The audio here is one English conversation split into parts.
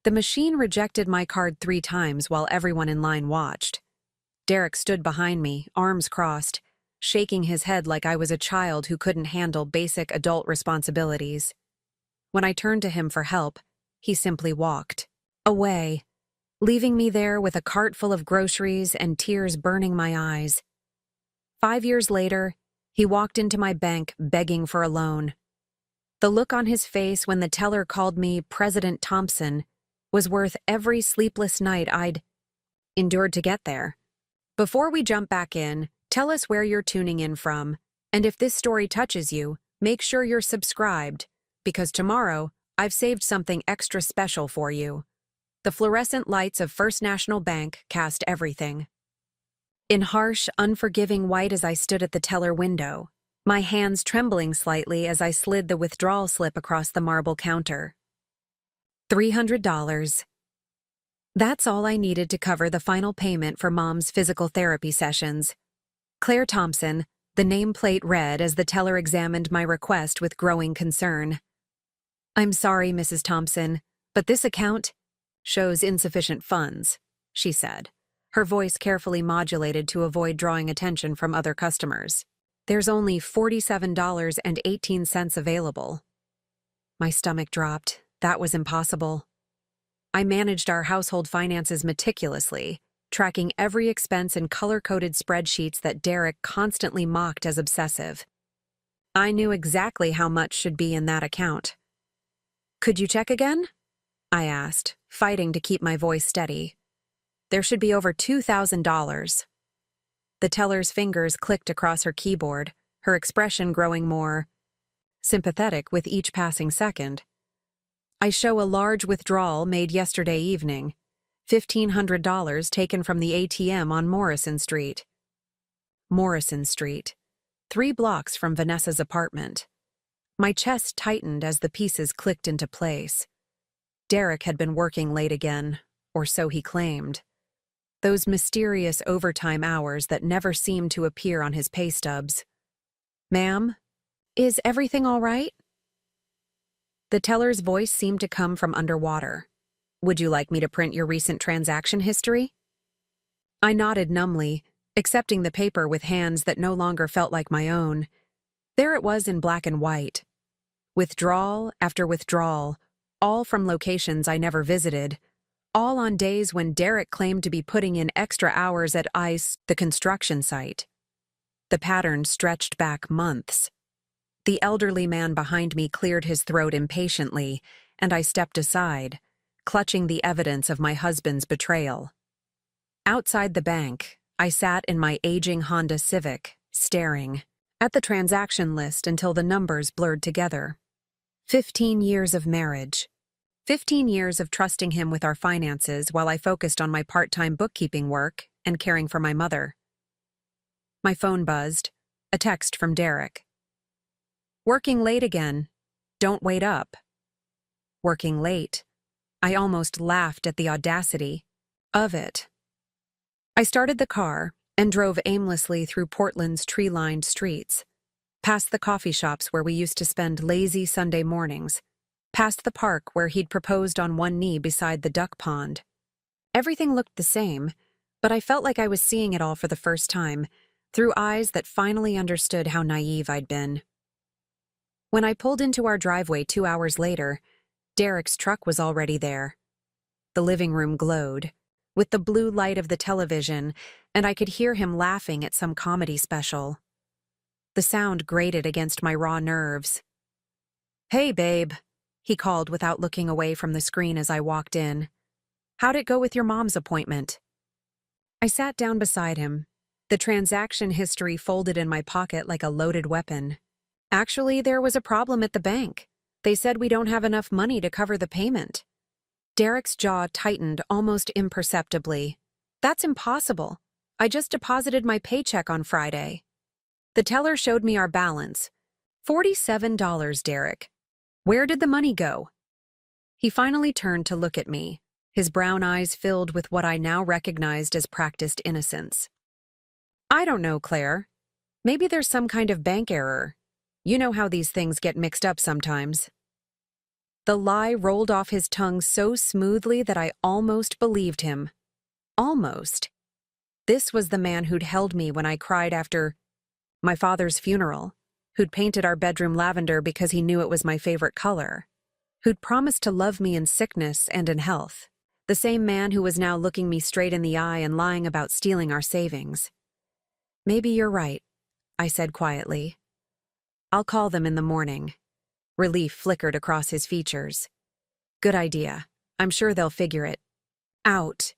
The machine rejected my card 3 times while everyone in line watched. Derek stood behind me, arms crossed, shaking his head like I was a child who couldn't handle basic adult responsibilities. When I turned to him for help, he simply walked away, leaving me there with a cart full of groceries and tears burning my eyes. 5 years later, he walked into my bank begging for a loan. The look on his face when the teller called me President Thompson was worth every sleepless night I'd endured to get there. Before we jump back in, tell us where you're tuning in from, and if this story touches you, make sure you're subscribed, because tomorrow I've saved something extra special for you. The fluorescent lights of First National Bank cast everything in harsh, unforgiving white as I stood at the teller window, my hands trembling slightly as I slid the withdrawal slip across the marble counter. $300. That's all I needed to cover the final payment for Mom's physical therapy sessions. Claire Thompson, the nameplate read as the teller examined my request with growing concern. "I'm sorry, Mrs. Thompson, but this account shows insufficient funds," she said, her voice carefully modulated to avoid drawing attention from other customers. "There's only $47.18 available." My stomach dropped. That was impossible. I managed our household finances meticulously, tracking every expense in color-coded spreadsheets that Derek constantly mocked as obsessive. I knew exactly how much should be in that account. "Could you check again?" I asked, fighting to keep my voice steady. "There should be over $2,000. The teller's fingers clicked across her keyboard, her expression growing more sympathetic with each passing second. "I show a large withdrawal made yesterday evening. $1,500 taken from the ATM on Morrison Street." Morrison Street, 3 blocks from Vanessa's apartment. My chest tightened as the pieces clicked into place. Derek had been working late again, or so he claimed. Those mysterious overtime hours that never seemed to appear on his pay stubs. "Ma'am, is everything all right?" The teller's voice seemed to come from underwater. "Would you like me to print your recent transaction history?" I nodded numbly, accepting the paper with hands that no longer felt like my own. There it was in black and white. Withdrawal after withdrawal, all from locations I never visited, all on days when Derek claimed to be putting in extra hours at ICE, the construction site. The pattern stretched back months. The elderly man behind me cleared his throat impatiently, and I stepped aside, clutching the evidence of my husband's betrayal. Outside the bank, I sat in my aging Honda Civic, staring at the transaction list until the numbers blurred together. 15 years of marriage. 15 years of trusting him with our finances while I focused on my part-time bookkeeping work and caring for my mother. My phone buzzed, a text from Derek. "Working late again. Don't wait up." Working late. I almost laughed at the audacity of it. I started the car and drove aimlessly through Portland's tree-lined streets, past the coffee shops where we used to spend lazy Sunday mornings, past the park where he'd proposed on one knee beside the duck pond. Everything looked the same, but I felt like I was seeing it all for the first time, through eyes that finally understood how naive I'd been. When I pulled into our driveway 2 hours later, Derek's truck was already there. The living room glowed, with the blue light of the television, and I could hear him laughing at some comedy special. The sound grated against my raw nerves. "Hey, babe," he called without looking away from the screen as I walked in. "How'd it go with your mom's appointment?" I sat down beside him, the transaction history folded in my pocket like a loaded weapon. "Actually, there was a problem at the bank. They said we don't have enough money to cover the payment." Derek's jaw tightened almost imperceptibly. "That's impossible. I just deposited my paycheck on Friday." The teller showed me our balance. $47, Derek. Where did the money go? He finally turned to look at me, his brown eyes filled with what I now recognized as practiced innocence. "I don't know, Claire. Maybe there's some kind of bank error. You know how these things get mixed up sometimes." The lie rolled off his tongue so smoothly that I almost believed him. Almost. This was the man who'd held me when I cried after my father's funeral, who'd painted our bedroom lavender because he knew it was my favorite color, who'd promised to love me in sickness and in health. The same man who was now looking me straight in the eye and lying about stealing our savings. "Maybe you're right," I said quietly. "I'll call them in the morning." Relief flickered across his features. "Good idea. I'm sure they'll figure it out."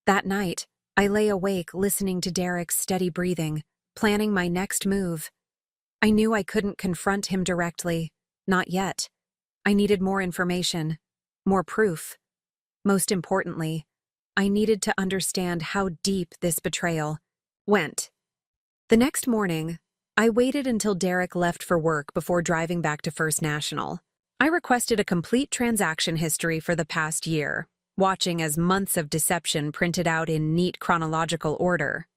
That night, I lay awake listening to Derek's steady breathing, planning my next move. I knew I couldn't confront him directly. Not yet. I needed more information, more proof. Most importantly, I needed to understand how deep this betrayal went. The next morning, I waited until Derek left for work before driving back to First National. I requested a complete transaction history for the past year, watching as months of deception printed out in neat chronological order.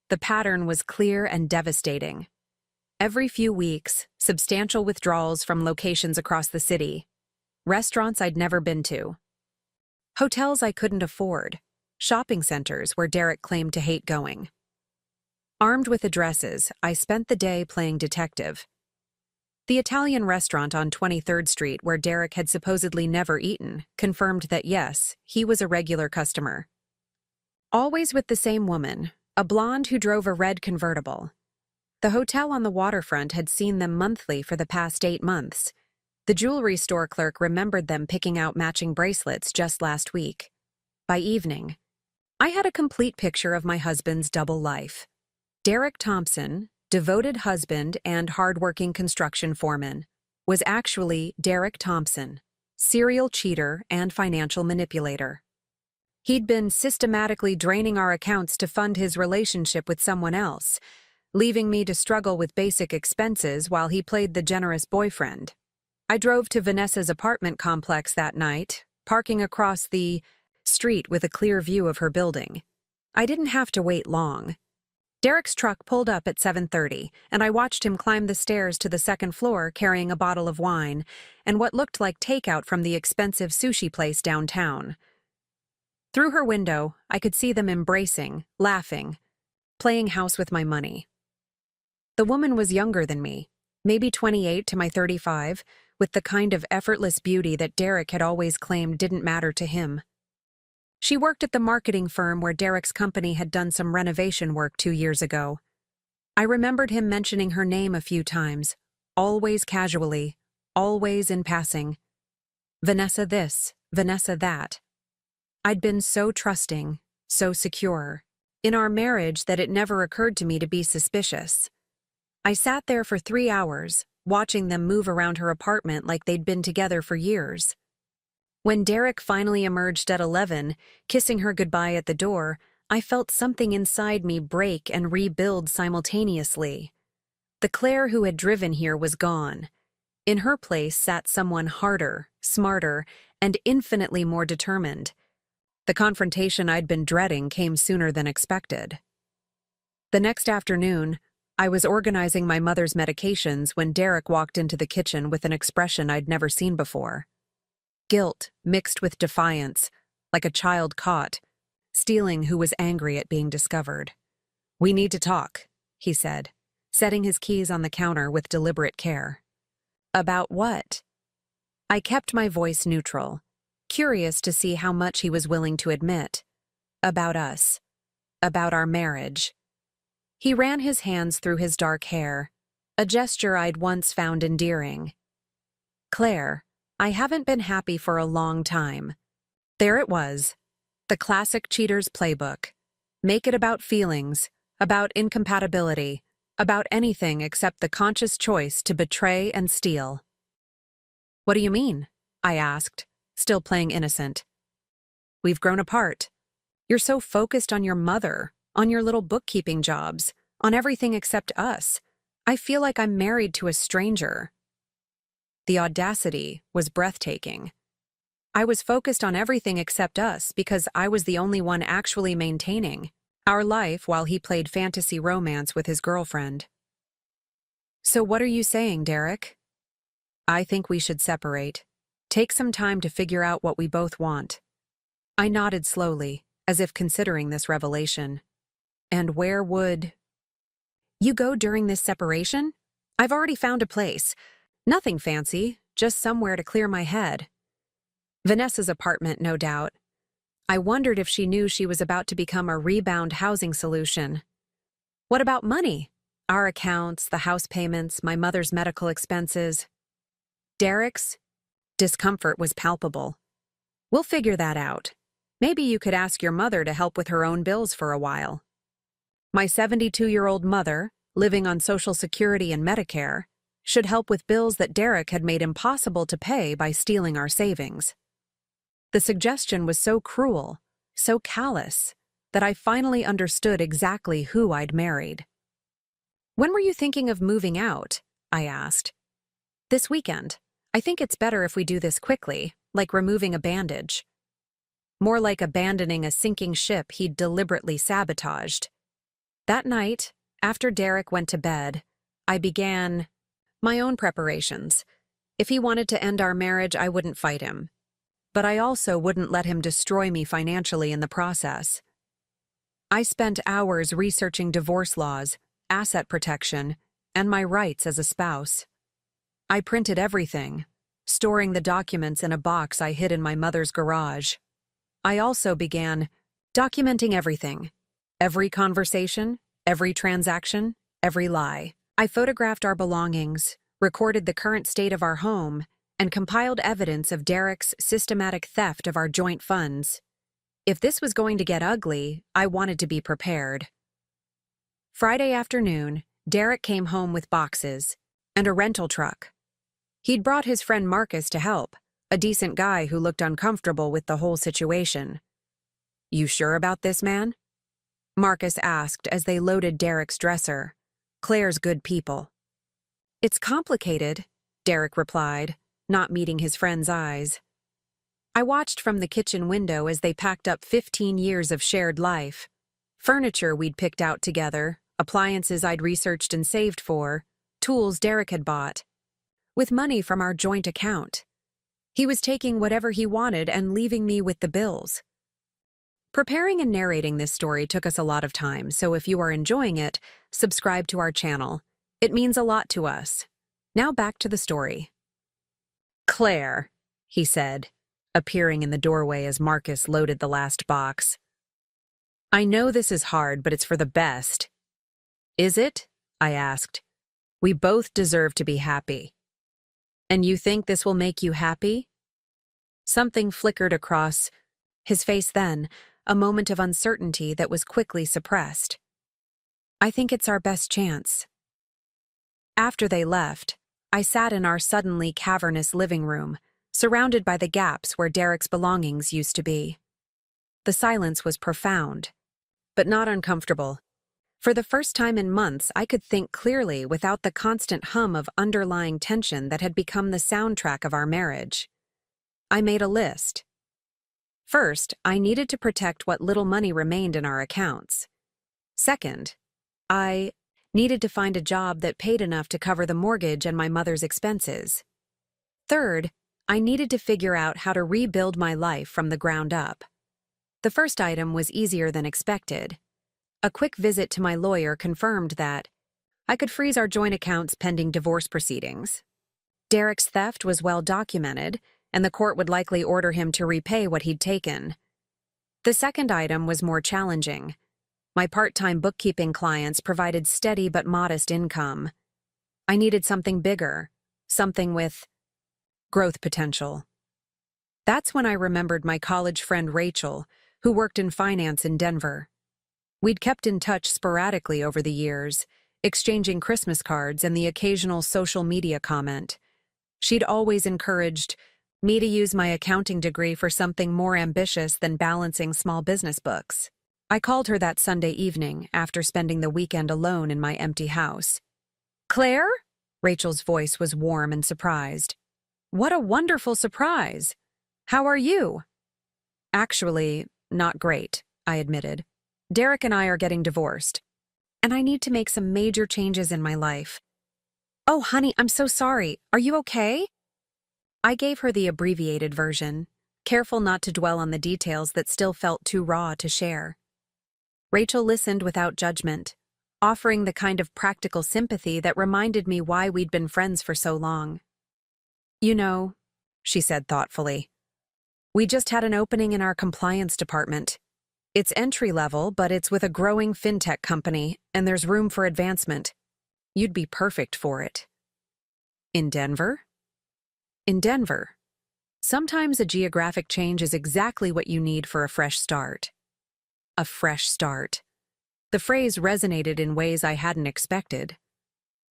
The pattern was clear and devastating. Every few weeks, substantial withdrawals from locations across the city, restaurants I'd never been to, hotels I couldn't afford, shopping centers where Derek claimed to hate going. Armed with addresses, I spent the day playing detective. The Italian restaurant on 23rd Street where Derek had supposedly never eaten confirmed that yes, he was a regular customer. Always with the same woman, a blonde who drove a red convertible. The hotel on the waterfront had seen them monthly for the past 8 months. The jewelry store clerk remembered them picking out matching bracelets just last week. By evening, I had a complete picture of my husband's double life. Derek Thompson, devoted husband and hardworking construction foreman, was actually Derek Thompson, serial cheater and financial manipulator. He'd been systematically draining our accounts to fund his relationship with someone else, leaving me to struggle with basic expenses while he played the generous boyfriend. I drove to Vanessa's apartment complex that night, parking across the street with a clear view of her building. I didn't have to wait long. Derek's truck pulled up at 7:30, and I watched him climb the stairs to the second floor carrying a bottle of wine and what looked like takeout from the expensive sushi place downtown. Through her window, I could see them embracing, laughing, playing house with my money. The woman was younger than me, maybe 28 to my 35, with the kind of effortless beauty that Derek had always claimed didn't matter to him. She worked at the marketing firm where Derek's company had done some renovation work 2 years ago. I remembered him mentioning her name a few times, always casually, always in passing. Vanessa this, Vanessa that. I'd been so trusting, so secure, in our marriage that it never occurred to me to be suspicious. I sat there for 3 hours, watching them move around her apartment like they'd been together for years. When Derek finally emerged at 11, kissing her goodbye at the door, I felt something inside me break and rebuild simultaneously. The Claire who had driven here was gone. In her place sat someone harder, smarter, and infinitely more determined. The confrontation I'd been dreading came sooner than expected. The next afternoon, I was organizing my mother's medications when Derek walked into the kitchen with an expression I'd never seen before. Guilt mixed with defiance, like a child caught, stealing who was angry at being discovered. "We need to talk," he said, setting his keys on the counter with deliberate care. "About what?" I kept my voice neutral, curious to see how much he was willing to admit. "About us. About our marriage." He ran his hands through his dark hair, a gesture I'd once found endearing. "Claire, I haven't been happy for a long time." There it was, the classic cheater's playbook. Make it about feelings, about incompatibility, about anything except the conscious choice to betray and steal. "What do you mean?" I asked, still playing innocent. "We've grown apart. You're so focused on your mother, on your little bookkeeping jobs, on everything except us. I feel like I'm married to a stranger." The audacity was breathtaking. I was focused on everything except us because I was the only one actually maintaining our life while he played fantasy romance with his girlfriend. "So what are you saying, Derek?" "I think we should separate. Take some time to figure out what we both want. I nodded slowly, as if considering this revelation. And where would you go during this separation? I've already found a place. Nothing fancy, just somewhere to clear my head. Vanessa's apartment, no doubt. I wondered if she knew she was about to become a rebound housing solution. What about money? Our accounts, the house payments, my mother's medical expenses. Derek's discomfort was palpable. We'll figure that out. Maybe you could ask your mother to help with her own bills for a while. My 72-year-old mother, living on Social Security and Medicare, should help with bills that Derek had made impossible to pay by stealing our savings. The suggestion was so cruel, so callous, that I finally understood exactly who I'd married. When were you thinking of moving out? I asked. This weekend. I think it's better if we do this quickly, like removing a bandage. More like abandoning a sinking ship he'd deliberately sabotaged. That night, after Derek went to bed, I began my own preparations. If he wanted to end our marriage, I wouldn't fight him. But I also wouldn't let him destroy me financially in the process. I spent hours researching divorce laws, asset protection, and my rights as a spouse. I printed everything, storing the documents in a box I hid in my mother's garage. I also began documenting everything. Every conversation, every transaction, every lie. I photographed our belongings, recorded the current state of our home, and compiled evidence of Derek's systematic theft of our joint funds. If this was going to get ugly, I wanted to be prepared. Friday afternoon, Derek came home with boxes and a rental truck. He'd brought his friend Marcus to help, a decent guy who looked uncomfortable with the whole situation. "You sure about this, man?" Marcus asked as they loaded Derek's dresser. Claire's good people. "It's complicated," Derek replied, not meeting his friend's eyes. I watched from the kitchen window as they packed up 15 years of shared life. Furniture we'd picked out together, appliances I'd researched and saved for, tools Derek had bought. With money from our joint account. He was taking whatever he wanted and leaving me with the bills. Preparing and narrating this story took us a lot of time, so if you are enjoying it, subscribe to our channel. It means a lot to us. Now back to the story. "Claire," he said, appearing in the doorway as Marcus loaded the last box. "I know this is hard, but it's for the best." "Is it?" I asked. "We both deserve to be happy." "And you think this will make you happy?" Something flickered across his face then, a moment of uncertainty that was quickly suppressed. "I think it's our best chance." After they left, I sat in our suddenly cavernous living room, surrounded by the gaps where Derek's belongings used to be. The silence was profound, but not uncomfortable. For the first time in months, I could think clearly without the constant hum of underlying tension that had become the soundtrack of our marriage. I made a list. First, I needed to protect what little money remained in our accounts. Second, I needed to find a job that paid enough to cover the mortgage and my mother's expenses. Third, I needed to figure out how to rebuild my life from the ground up. The first item was easier than expected. A quick visit to my lawyer confirmed that I could freeze our joint accounts pending divorce proceedings. Derek's theft was well documented, and the court would likely order him to repay what he'd taken. The second item was more challenging. My part-time bookkeeping clients provided steady but modest income. I needed something bigger, something with growth potential. That's when I remembered my college friend Rachel, who worked in finance in Denver. We'd kept in touch sporadically over the years, exchanging Christmas cards and the occasional social media comment. She'd always encouraged me to use my accounting degree for something more ambitious than balancing small business books. I called her that Sunday evening after spending the weekend alone in my empty house. "Claire?" Rachel's voice was warm and surprised. "What a wonderful surprise! How are you?" "Actually, not great," I admitted. "Derek and I are getting divorced, and I need to make some major changes in my life." "Oh, honey, I'm so sorry. Are you okay?" I gave her the abbreviated version, careful not to dwell on the details that still felt too raw to share. Rachel listened without judgment, offering the kind of practical sympathy that reminded me why we'd been friends for so long. "You know," she said thoughtfully, "we just had an opening in our compliance department. It's entry-level, but it's with a growing fintech company, and there's room for advancement. You'd be perfect for it." "In Denver?" "In Denver. Sometimes a geographic change is exactly what you need for a fresh start." A fresh start. The phrase resonated in ways I hadn't expected.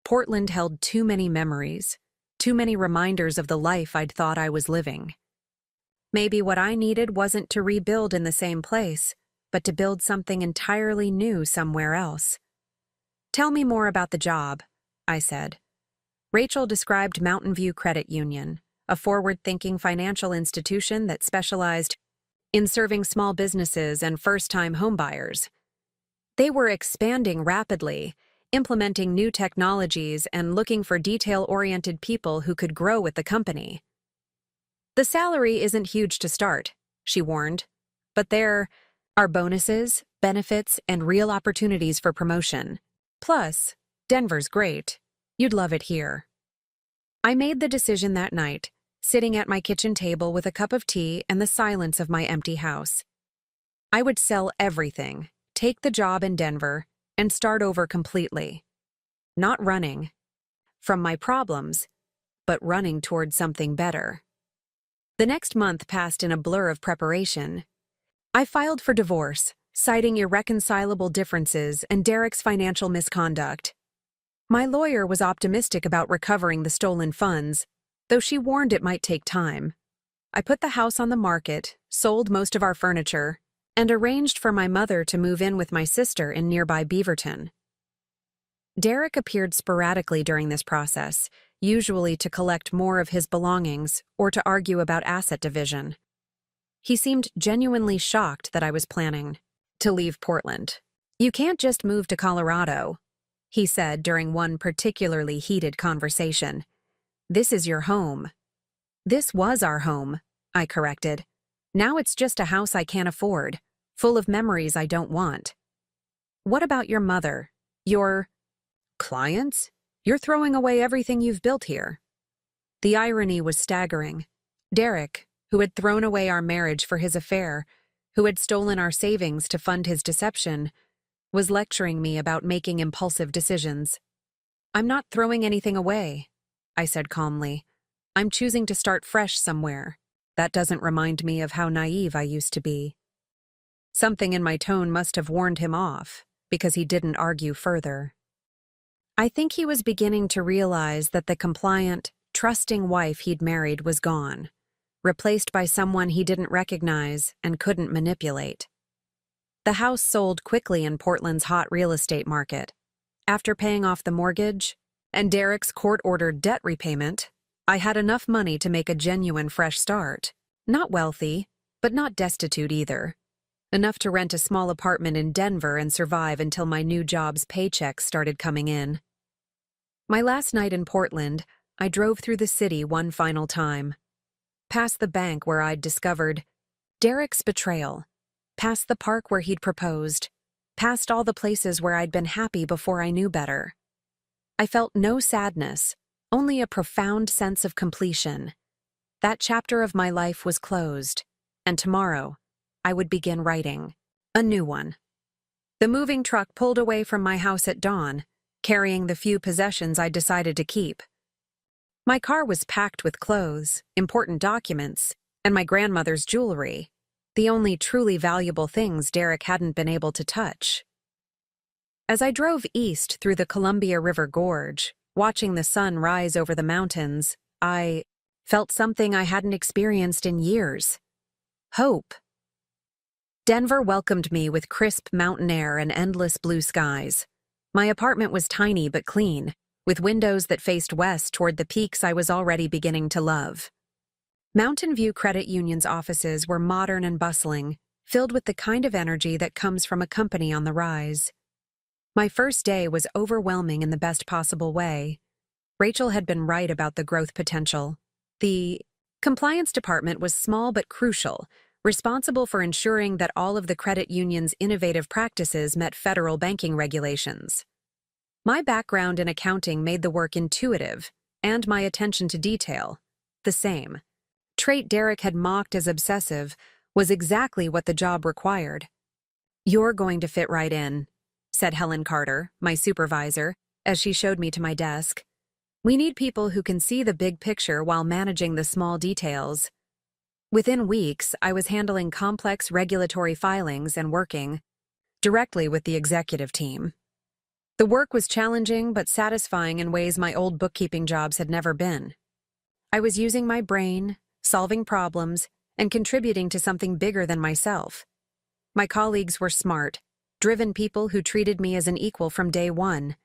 Portland held too many memories, too many reminders of the life I'd thought I was living. Maybe what I needed wasn't to rebuild in the same place, but to build something entirely new somewhere else. "Tell me more about the job," I said. Rachel described Mountain View Credit Union, a forward-thinking financial institution that specialized in serving small businesses and first-time homebuyers. They were expanding rapidly, implementing new technologies and looking for detail-oriented people who could grow with the company. "The salary isn't huge to start," she warned, "but there are bonuses, benefits, and real opportunities for promotion. Plus, Denver's great. You'd love it here." I made the decision that night, sitting at my kitchen table with a cup of tea and the silence of my empty house. I would sell everything, take the job in Denver, and start over completely. Not running from my problems, but running toward something better. The next month passed in a blur of preparation. I filed for divorce, citing irreconcilable differences and Derek's financial misconduct. My lawyer was optimistic about recovering the stolen funds, though she warned it might take time. I put the house on the market, sold most of our furniture, and arranged for my mother to move in with my sister in nearby Beaverton. Derek appeared sporadically during this process, usually to collect more of his belongings or to argue about asset division. He seemed genuinely shocked that I was planning to leave Portland. "You can't just move to Colorado," he said during one particularly heated conversation. "This is your home." "This was our home," I corrected. "Now it's just a house I can't afford, full of memories I don't want." "What about your mother? Your clients? You're throwing away everything you've built here." The irony was staggering. Derek, who had thrown away our marriage for his affair, who had stolen our savings to fund his deception, was lecturing me about making impulsive decisions. "I'm not throwing anything away," I said calmly. "I'm choosing to start fresh somewhere. That doesn't remind me of how naive I used to be." Something in my tone must have warned him off, because he didn't argue further. I think he was beginning to realize that the compliant, trusting wife he'd married was gone, replaced by someone he didn't recognize and couldn't manipulate. The house sold quickly in Portland's hot real estate market. After paying off the mortgage and Derek's court-ordered debt repayment, I had enough money to make a genuine fresh start. Not wealthy, but not destitute either. Enough to rent a small apartment in Denver and survive until my new job's paychecks started coming in. My last night in Portland, I drove through the city one final time. Past the bank where I'd discovered Derek's betrayal, past the park where he'd proposed, past all the places where I'd been happy before I knew better. I felt no sadness, only a profound sense of completion. That chapter of my life was closed, and tomorrow, I would begin writing a new one. The moving truck pulled away from my house at dawn, carrying the few possessions I'd decided to keep. My car was packed with clothes, important documents, and my grandmother's jewelry, the only truly valuable things Derek hadn't been able to touch. As I drove east through the Columbia River Gorge, watching the sun rise over the mountains, I felt something I hadn't experienced in years: hope. Denver welcomed me with crisp mountain air and endless blue skies. My apartment was tiny but clean, with windows that faced west toward the peaks I was already beginning to love. Mountain View Credit Union's offices were modern and bustling, filled with the kind of energy that comes from a company on the rise. My first day was overwhelming in the best possible way. Rachel had been right about the growth potential, the Compliance department was small but crucial, responsible for ensuring that all of the credit union's innovative practices met federal banking regulations. My background in accounting made the work intuitive, and my attention to detail the same. Trait Derek had mocked as obsessive was exactly what the job required. "You're going to fit right in," said Helen Carter, my supervisor, as she showed me to my desk. "We need people who can see the big picture while managing the small details." Within weeks, I was handling complex regulatory filings and working directly with the executive team. The work was challenging but satisfying in ways my old bookkeeping jobs had never been. I was using my brain, solving problems, and contributing to something bigger than myself. My colleagues were smart, driven people who treated me as an equal from day one.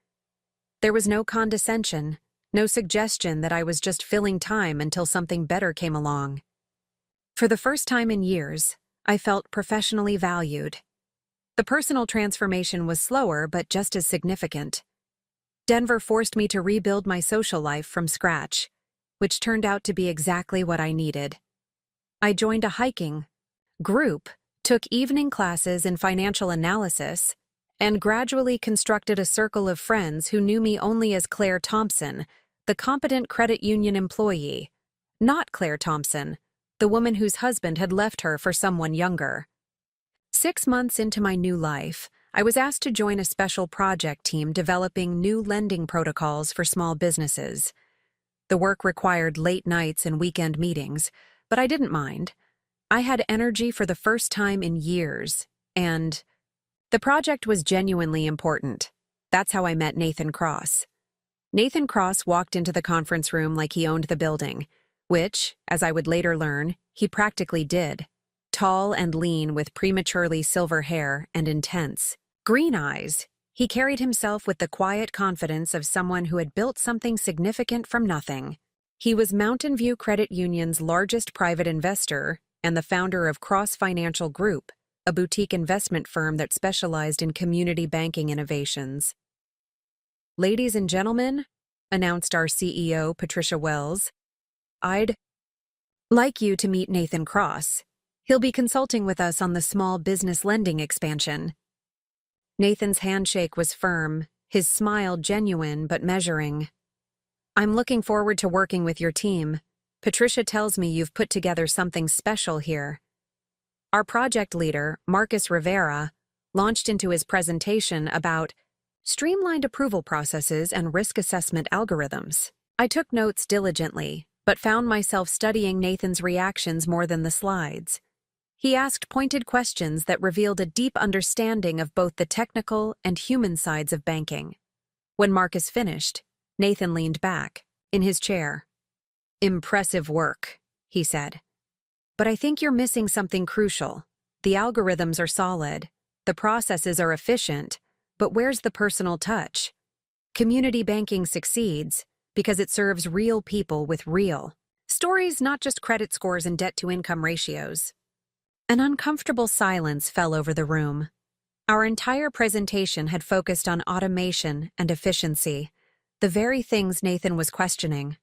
There was no condescension, no suggestion that I was just filling time until something better came along. For the first time in years, I felt professionally valued. The personal transformation was slower but just as significant. Denver forced me to rebuild my social life from scratch, which turned out to be exactly what I needed. I joined a hiking group, took evening classes in financial analysis, and gradually constructed a circle of friends who knew me only as Claire Thompson, the competent credit union employee, not Claire Thompson, the woman whose husband had left her for someone younger. 6 months into my new life, I was asked to join a special project team developing new lending protocols for small businesses. The work required late nights and weekend meetings, but I didn't mind. I had energy for the first time in years, and the project was genuinely important. That's how I met Nathan Cross. Nathan Cross walked into the conference room like he owned the building, which, as I would later learn, he practically did. Tall and lean with prematurely silver hair and intense green eyes, he carried himself with the quiet confidence of someone who had built something significant from nothing. He was Mountain View Credit Union's largest private investor and the founder of Cross Financial Group, a boutique investment firm that specialized in community banking innovations. "Ladies and gentlemen," announced our CEO, Patricia Wells, "I'd like you to meet Nathan Cross. He'll be consulting with us on the small business lending expansion." Nathan's handshake was firm, his smile genuine but measuring. "I'm looking forward to working with your team. Patricia tells me you've put together something special here." Our project leader, Marcus Rivera, launched into his presentation about streamlined approval processes and risk assessment algorithms. I took notes diligently, but found myself studying Nathan's reactions more than the slides. He asked pointed questions that revealed a deep understanding of both the technical and human sides of banking. When Marcus finished, Nathan leaned back, in his chair. "Impressive work," he said. "But I think you're missing something crucial. The algorithms are solid, the processes are efficient, but where's the personal touch? Community banking succeeds because it serves real people with real stories, not just credit scores and debt-to-income ratios." An uncomfortable silence fell over the room. Our entire presentation had focused on automation and efficiency, the very things Nathan was questioning.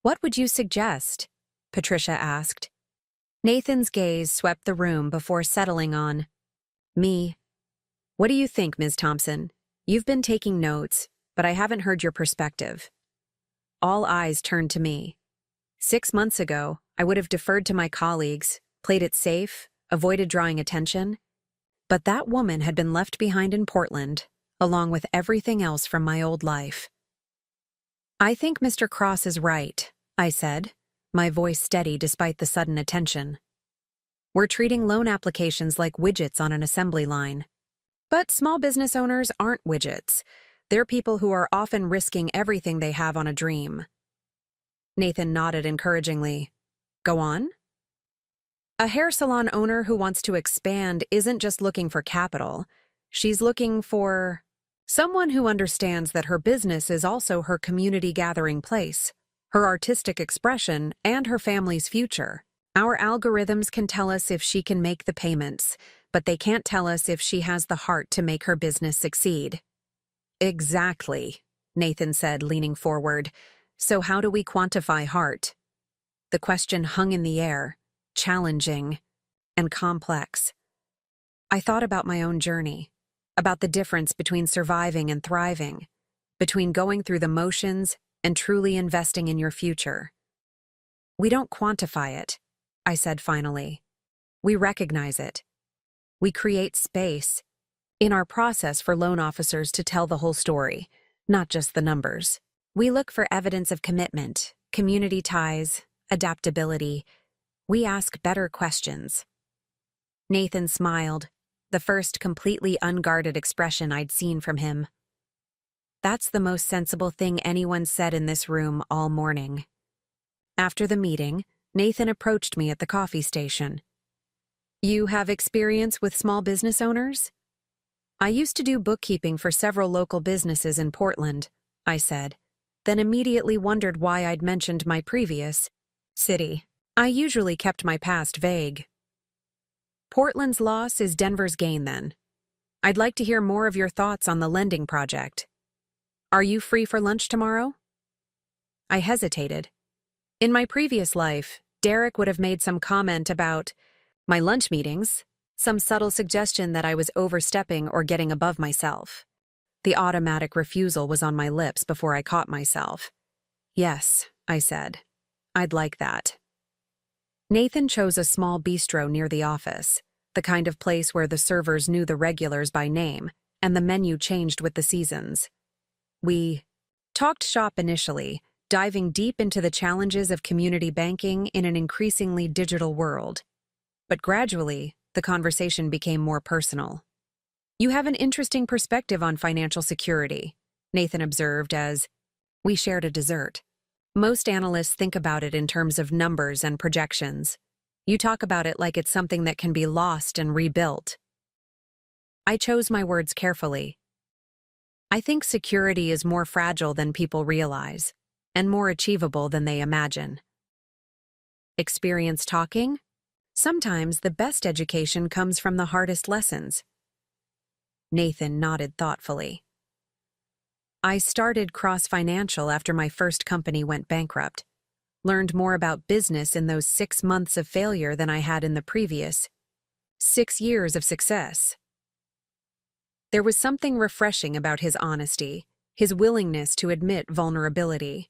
"What would you suggest?" Patricia asked. Nathan's gaze swept the room before settling on me. "What do you think, Ms. Thompson? You've been taking notes, but I haven't heard your perspective." All eyes turned to me. 6 months ago, I would have deferred to my colleagues, played it safe, avoided drawing attention. But that woman had been left behind in Portland, along with everything else from my old life. "I think Mr. Cross is right," I said, my voice steady despite the sudden attention. "We're treating loan applications like widgets on an assembly line. But small business owners aren't widgets. They're people who are often risking everything they have on a dream." Nathan nodded encouragingly. "Go on?" "A hair salon owner who wants to expand isn't just looking for capital. She's looking for someone who understands that her business is also her community gathering place, her artistic expression, and her family's future. Our algorithms can tell us if she can make the payments, but they can't tell us if she has the heart to make her business succeed." "Exactly," Nathan said, leaning forward. "So how do we quantify heart?" The question hung in the air, challenging and complex. I thought about my own journey, about the difference between surviving and thriving, between going through the motions and truly investing in your future. We don't quantify it, I said finally. We recognize it. We create space in our process for loan officers to tell the whole story, not just the numbers. We look for evidence of commitment, community ties, adaptability. We ask better questions. Nathan smiled, the first completely unguarded expression I'd seen from him. That's the most sensible thing anyone said in this room all morning. After the meeting, Nathan approached me at the coffee station. You have experience with small business owners? I used to do bookkeeping for several local businesses in Portland, I said, then immediately wondered why I'd mentioned my previous city. I usually kept my past vague. Portland's loss is Denver's gain, then. I'd like to hear more of your thoughts on the lending project. Are you free for lunch tomorrow? I hesitated. In my previous life, Derek would have made some comment about my lunch meetings, some subtle suggestion that I was overstepping or getting above myself. The automatic refusal was on my lips before I caught myself. Yes, I said. I'd like that. Nathan chose a small bistro near the office, the kind of place where the servers knew the regulars by name, and the menu changed with the seasons. We talked shop initially, diving deep into the challenges of community banking in an increasingly digital world. But gradually, the conversation became more personal. You have an interesting perspective on financial security, Nathan observed as we shared a dessert. Most analysts think about it in terms of numbers and projections. You talk about it like it's something that can be lost and rebuilt. I chose my words carefully. I think security is more fragile than people realize, and more achievable than they imagine. Experience talking? Sometimes the best education comes from the hardest lessons. Nathan nodded thoughtfully. I started Cross Financial after my first company went bankrupt. Learned more about business in those 6 months of failure than I had in the previous 6 years of success. There was something refreshing about his honesty, his willingness to admit vulnerability.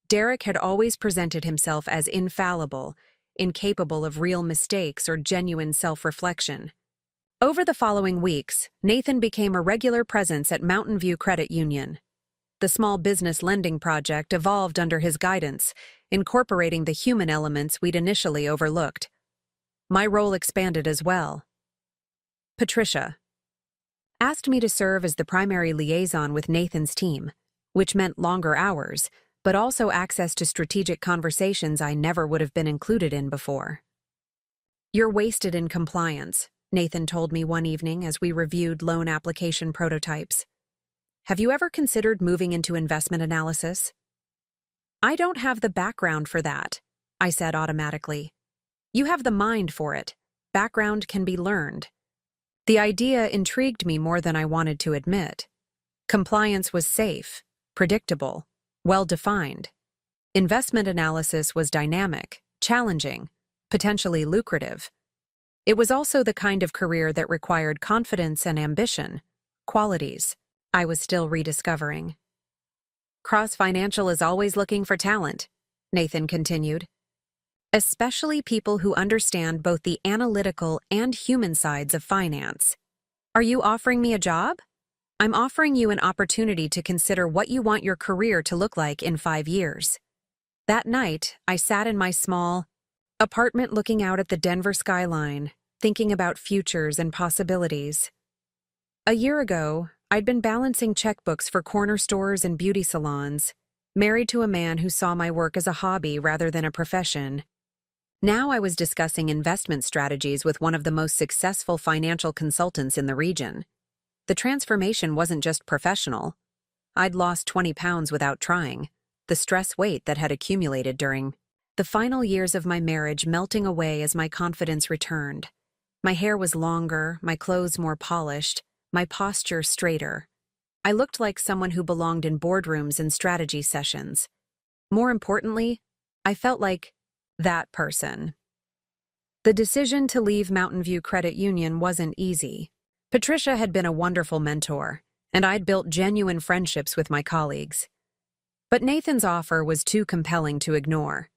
Derek had always presented himself as infallible, incapable of real mistakes or genuine self-reflection. Over the following weeks, Nathan became a regular presence at Mountain View Credit Union. The small business lending project evolved under his guidance, incorporating the human elements we'd initially overlooked. My role expanded as well. Patricia asked me to serve as the primary liaison with Nathan's team, which meant longer hours, but also access to strategic conversations I never would have been included in before. You're wasted in compliance, Nathan told me one evening as we reviewed loan application prototypes. Have you ever considered moving into investment analysis? I don't have the background for that, I said automatically. You have the mind for it. Background can be learned. The idea intrigued me more than I wanted to admit. Compliance was safe, predictable, well-defined. Investment analysis was dynamic, challenging, potentially lucrative. It was also the kind of career that required confidence and ambition, qualities I was still rediscovering. Cross Financial is always looking for talent, Nathan continued. Especially people who understand both the analytical and human sides of finance. Are you offering me a job? I'm offering you an opportunity to consider what you want your career to look like in 5 years. That night, I sat in my small apartment looking out at the Denver skyline, thinking about futures and possibilities. A year ago, I'd been balancing checkbooks for corner stores and beauty salons, married to a man who saw my work as a hobby rather than a profession. Now I was discussing investment strategies with one of the most successful financial consultants in the region. The transformation wasn't just professional. I'd lost 20 pounds without trying, the stress weight that had accumulated during the final years of my marriage melting away as my confidence returned. My hair was longer, my clothes more polished, my posture straighter. I looked like someone who belonged in boardrooms and strategy sessions. More importantly, I felt like That person. The decision to leave Mountain View Credit Union wasn't easy. Patricia had been a wonderful mentor, and I'd built genuine friendships with my colleagues. But Nathan's offer was too compelling to ignore.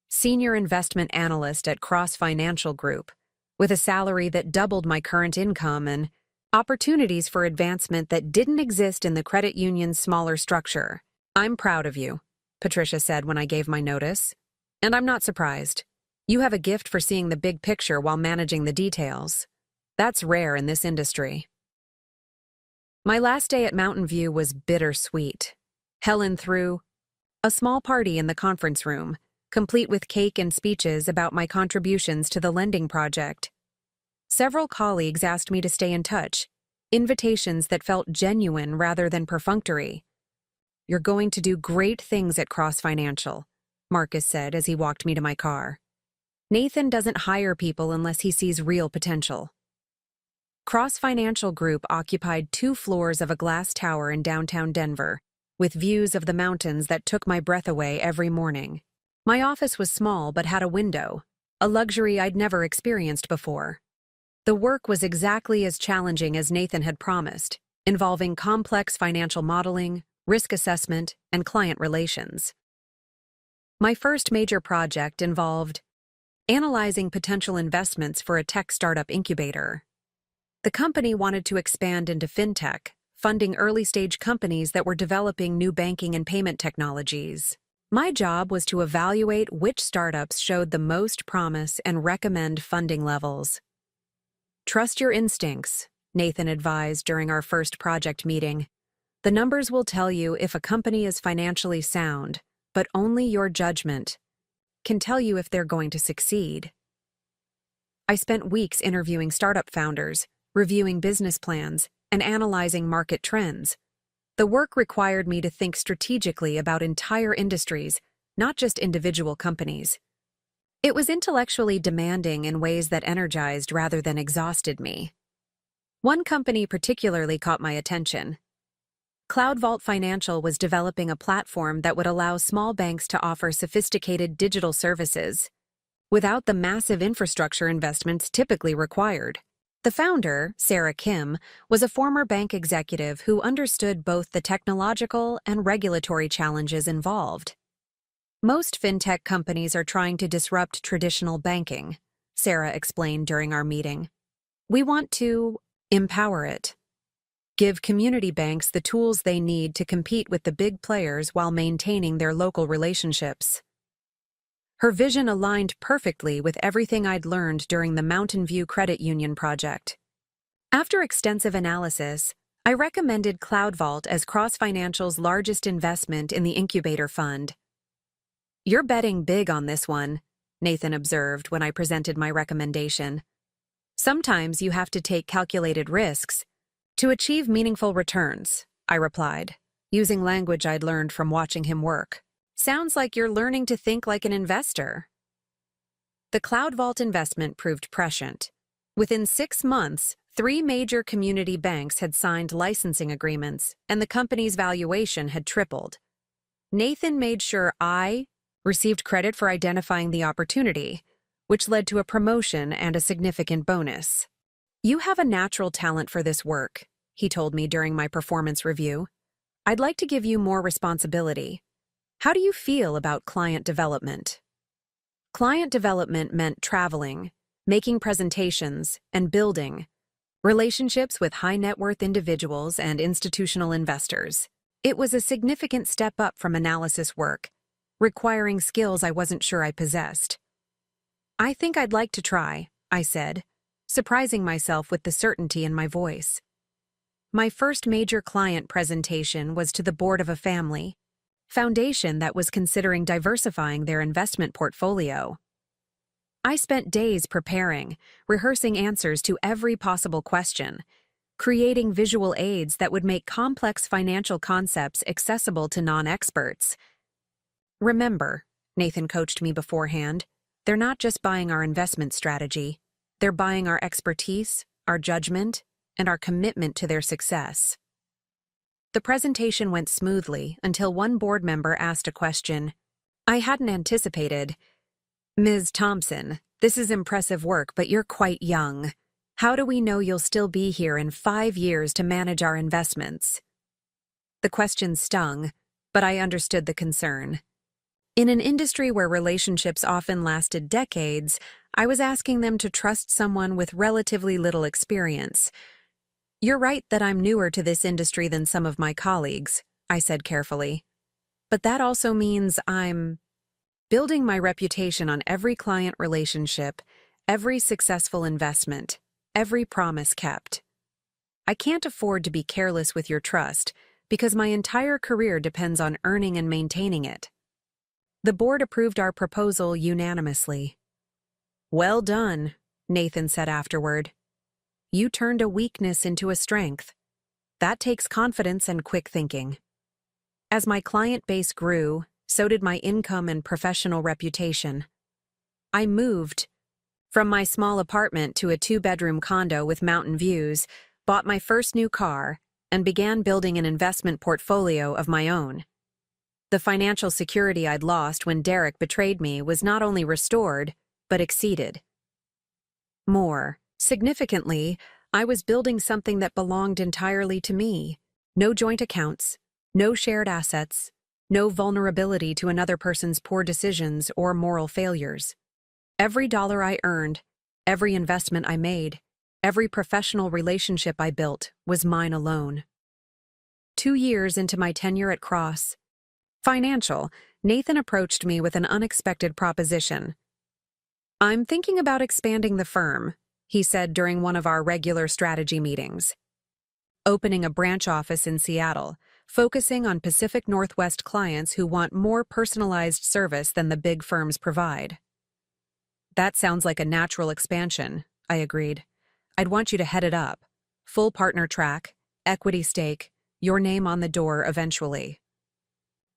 Senior investment analyst at Cross Financial Group, with a salary that doubled my current income and opportunities for advancement that didn't exist in the credit union's smaller structure. "I'm proud of you," Patricia said when I gave my notice. "And I'm not surprised. You have a gift for seeing the big picture while managing the details. That's rare in this industry." My last day at Mountain View was bittersweet. Helen threw a small party in the conference room, complete with cake and speeches about my contributions to the lending project. Several colleagues asked me to stay in touch, invitations that felt genuine rather than perfunctory. "You're going to do great things at Cross Financial," Marcus said as he walked me to my car. "Nathan doesn't hire people unless he sees real potential." Cross Financial Group occupied 2 floors of a glass tower in downtown Denver, with views of the mountains that took my breath away every morning. My office was small but had a window, a luxury I'd never experienced before. The work was exactly as challenging as Nathan had promised, involving complex financial modeling, risk assessment, and client relations. My first major project involved analyzing potential investments for a tech startup incubator. The company wanted to expand into fintech, funding early-stage companies that were developing new banking and payment technologies. My job was to evaluate which startups showed the most promise and recommend funding levels. "Trust your instincts," Nathan advised during our first project meeting. "The numbers will tell you if a company is financially sound, but only your judgment can tell you if they're going to succeed." I spent weeks interviewing startup founders, reviewing business plans, and analyzing market trends. The work required me to think strategically about entire industries, not just individual companies. It was intellectually demanding in ways that energized rather than exhausted me. One company particularly caught my attention. CloudVault Financial was developing a platform that would allow small banks to offer sophisticated digital services without the massive infrastructure investments typically required. The founder, Sarah Kim, was a former bank executive who understood both the technological and regulatory challenges involved. "Most fintech companies are trying to disrupt traditional banking," Sarah explained during our meeting. "We want to empower it. Give community banks the tools they need to compete with the big players while maintaining their local relationships." Her vision aligned perfectly with everything I'd learned during the Mountain View Credit Union project. After extensive analysis, I recommended CloudVault as Cross Financial's largest investment in the incubator fund. "You're betting big on this one," Nathan observed when I presented my recommendation. "Sometimes you have to take calculated risks to achieve meaningful returns," I replied, using language I'd learned from watching him work. "Sounds like you're learning to think like an investor." The CloudVault investment proved prescient. Within 6 months, 3 major community banks had signed licensing agreements, and the company's valuation had tripled. Nathan made sure I received credit for identifying the opportunity, which led to a promotion and a significant bonus. "You have a natural talent for this work," he told me during my performance review. "I'd like to give you more responsibility. How do you feel about client development?" Client development meant traveling, making presentations, and building relationships with high-net-worth individuals and institutional investors. It was a significant step up from analysis work, requiring skills I wasn't sure I possessed. "I think I'd like to try," I said, surprising myself with the certainty in my voice. My first major client presentation was to the board of a family foundation that was considering diversifying their investment portfolio. I spent days preparing, rehearsing answers to every possible question, creating visual aids that would make complex financial concepts accessible to non-experts. "Remember," Nathan coached me beforehand, "they're not just buying our investment strategy. They're buying our expertise, our judgment, and our commitment to their success." The presentation went smoothly until one board member asked a question I hadn't anticipated. Ms. Thompson, this is impressive work, but you're quite young. How do we know you'll still be here in 5 years to manage our investments? The question stung, but I understood the concern. In an industry where relationships often lasted decades, I was asking them to trust someone with relatively little experience. You're right that I'm newer to this industry than some of my colleagues, I said carefully. But that also means I'm building my reputation on every client relationship, every successful investment, every promise kept. I can't afford to be careless with your trust because my entire career depends on earning and maintaining it. The board approved our proposal unanimously. Well done, Nathan said afterward. You turned a weakness into a strength. That takes confidence and quick thinking. As my client base grew, so did my income and professional reputation. I moved from my small apartment to a 2-bedroom condo with mountain views, bought my first new car, and began building an investment portfolio of my own. The financial security I'd lost when Derek betrayed me was not only restored, but exceeded. More significantly, I was building something that belonged entirely to me. No joint accounts, no shared assets, no vulnerability to another person's poor decisions or moral failures. Every dollar I earned, every investment I made, every professional relationship I built was mine alone. 2 years into my tenure at Cross Financial, Nathan approached me with an unexpected proposition. I'm thinking about expanding the firm, he said during one of our regular strategy meetings. Opening a branch office in Seattle, focusing on Pacific Northwest clients who want more personalized service than the big firms provide. That sounds like a natural expansion, I agreed. I'd want you to head it up. Full partner track, equity stake, your name on the door eventually.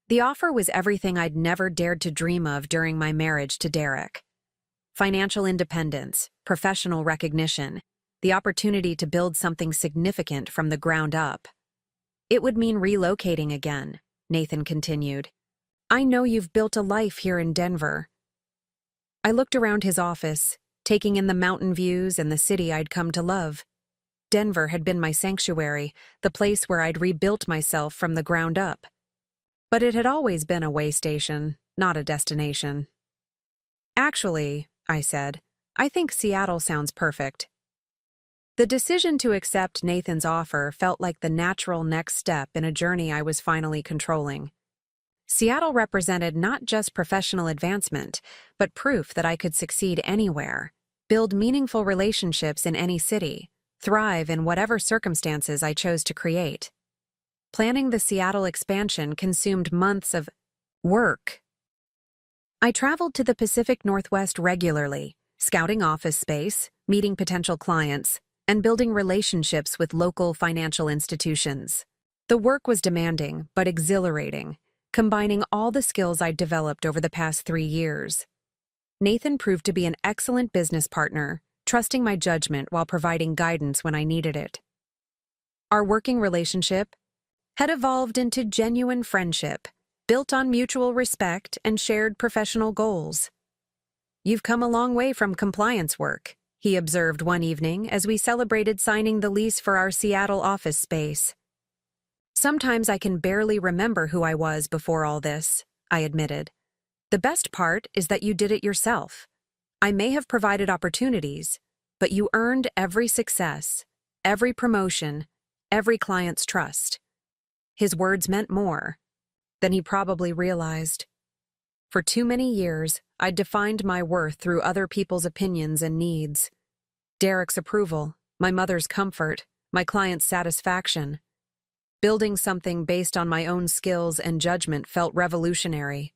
The offer was everything I'd never dared to dream of during my marriage to Derek. Financial independence, professional recognition, the opportunity to build something significant from the ground up. It would mean relocating again, Nathan continued. I know you've built a life here in Denver. I looked around his office, taking in the mountain views and the city I'd come to love. Denver had been my sanctuary, the place where I'd rebuilt myself from the ground up. But it had always been a way station, not a destination. Actually, I said, I think Seattle sounds perfect. The decision to accept Nathan's offer felt like the natural next step in a journey I was finally controlling. Seattle represented not just professional advancement, but proof that I could succeed anywhere, build meaningful relationships in any city, thrive in whatever circumstances I chose to create. Planning the Seattle expansion consumed months of work. I traveled to the Pacific Northwest regularly, scouting office space, meeting potential clients, and building relationships with local financial institutions. The work was demanding, but exhilarating, combining all the skills I'd developed over the past 3 years. Nathan proved to be an excellent business partner, trusting my judgment while providing guidance when I needed it. Our working relationship had evolved into genuine friendship, built on mutual respect and shared professional goals. You've come a long way from compliance work, he observed one evening as we celebrated signing the lease for our Seattle office space. Sometimes I can barely remember who I was before all this, I admitted. The best part is that you did it yourself. I may have provided opportunities, but you earned every success, every promotion, every client's trust. His words meant more than he probably realized. For too many years, I'd defined my worth through other people's opinions and needs. Derek's approval, my mother's comfort, my client's satisfaction. Building something based on my own skills and judgment felt revolutionary.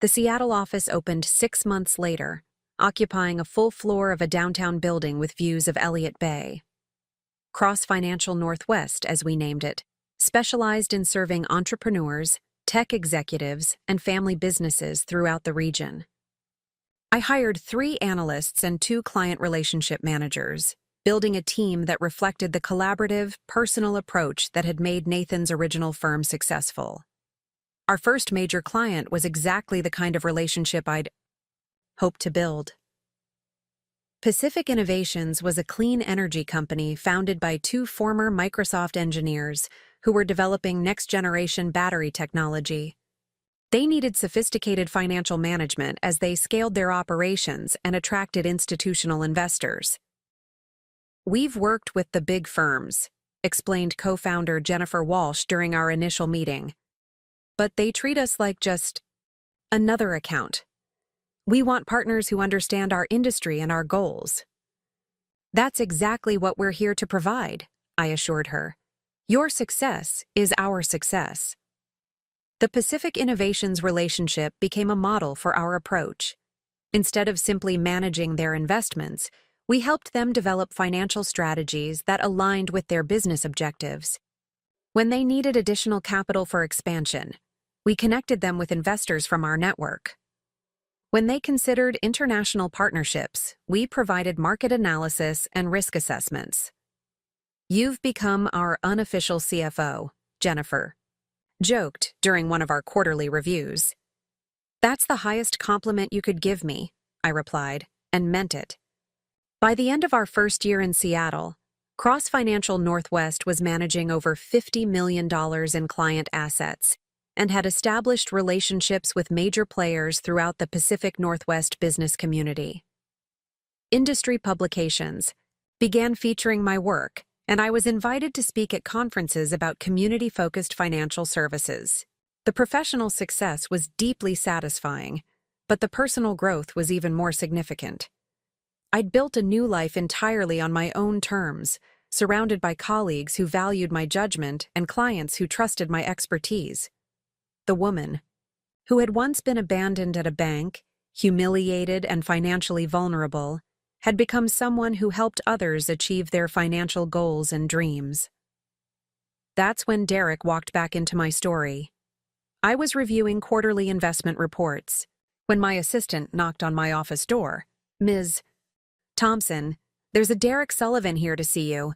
The Seattle office opened 6 months later, occupying a full floor of a downtown building with views of Elliott Bay. Cross Financial Northwest, as we named it, specialized in serving entrepreneurs, tech executives, and family businesses throughout the region. I hired 3 analysts and 2 client relationship managers, building a team that reflected the collaborative, personal approach that had made Nathan's original firm successful. Our first major client was exactly the kind of relationship I'd hope to build. Pacific Innovations was a clean energy company founded by two former Microsoft engineers who were developing next-generation battery technology. They needed sophisticated financial management as they scaled their operations and attracted institutional investors. "We've worked with the big firms," explained co-founder Jennifer Walsh during our initial meeting. "But they treat us like just another account. We want partners who understand our industry and our goals." "That's exactly what we're here to provide," I assured her. "Your success is our success." The Pacific Innovations relationship became a model for our approach. Instead of simply managing their investments, we helped them develop financial strategies that aligned with their business objectives. When they needed additional capital for expansion, we connected them with investors from our network. When they considered international partnerships, we provided market analysis and risk assessments. "You've become our unofficial CFO," Jennifer joked during one of our quarterly reviews. "That's the highest compliment you could give me," I replied, and meant it. By the end of our first year in Seattle, Cross Financial Northwest was managing over $50 million in client assets and had established relationships with major players throughout the Pacific Northwest business community. Industry publications began featuring my work, and I was invited to speak at conferences about community-focused financial services. The professional success was deeply satisfying, but the personal growth was even more significant. I'd built a new life entirely on my own terms, surrounded by colleagues who valued my judgment and clients who trusted my expertise. The woman, who had once been abandoned at a bank, humiliated and financially vulnerable, had become someone who helped others achieve their financial goals and dreams. That's when Derek walked back into my story. I was reviewing quarterly investment reports when my assistant knocked on my office door. "Ms. Thompson, there's a Derek Sullivan here to see you.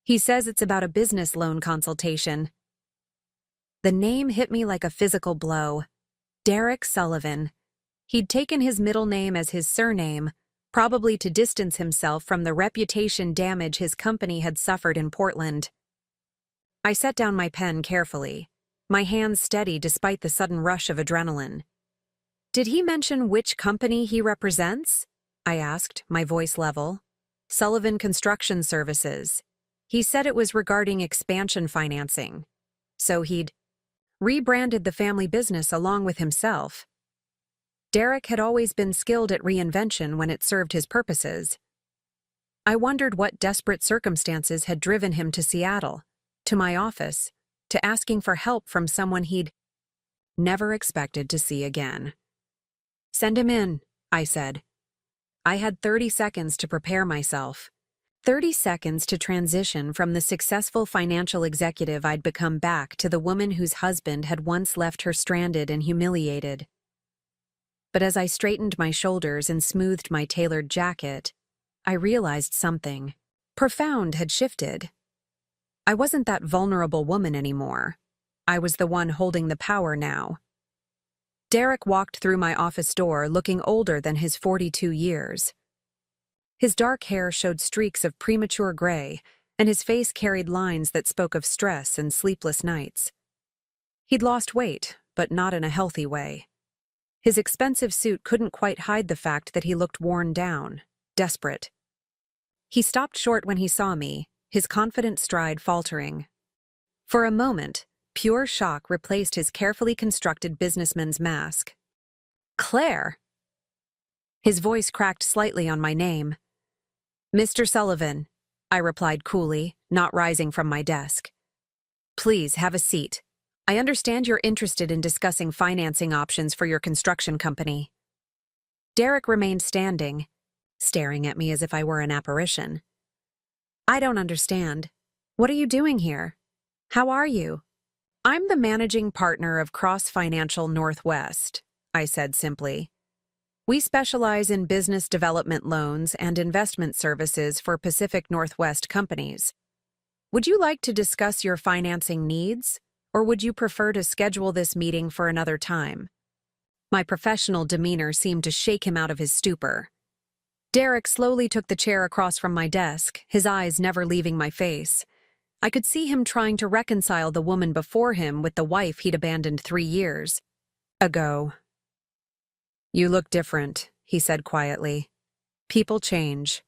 He says it's about a business loan consultation." The name hit me like a physical blow. Derek Sullivan. He'd taken his middle name as his surname, probably to distance himself from the reputation damage his company had suffered in Portland. I set down my pen carefully, my hands steady despite the sudden rush of adrenaline. "Did he mention which company he represents?" I asked, my voice level. "Sullivan Construction Services. He said it was regarding expansion financing. So he'd rebranded the family business along with himself." Derek had always been skilled at reinvention when it served his purposes. I wondered what desperate circumstances had driven him to Seattle, to my office, to asking for help from someone he'd never expected to see again. "Send him in," I said. I had 30 seconds to prepare myself. 30 seconds to transition from the successful financial executive I'd become back to the woman whose husband had once left her stranded and humiliated. But as I straightened my shoulders and smoothed my tailored jacket, I realized something profound had shifted. I wasn't that vulnerable woman anymore. I was the one holding the power now. Derek walked through my office door looking older than his 42 years. His dark hair showed streaks of premature gray, and his face carried lines that spoke of stress and sleepless nights. He'd lost weight, but not in a healthy way. His expensive suit couldn't quite hide the fact that he looked worn down, desperate. He stopped short when he saw me, his confident stride faltering. For a moment, pure shock replaced his carefully constructed businessman's mask. "Claire!" His voice cracked slightly on my name. "Mr. Sullivan," I replied coolly, not rising from my desk. "Please have a seat. I understand you're interested in discussing financing options for your construction company." Derek remained standing, staring at me as if I were an apparition. "I don't understand. What are you doing here? How are you?" "I'm the managing partner of Cross Financial Northwest," I said simply. "We specialize in business development loans and investment services for Pacific Northwest companies. Would you like to discuss your financing needs, or would you prefer to schedule this meeting for another time?" My professional demeanor seemed to shake him out of his stupor. Derek slowly took the chair across from my desk, his eyes never leaving my face. I could see him trying to reconcile the woman before him with the wife he'd abandoned 3 years ago. "You look different," he said quietly. "People change."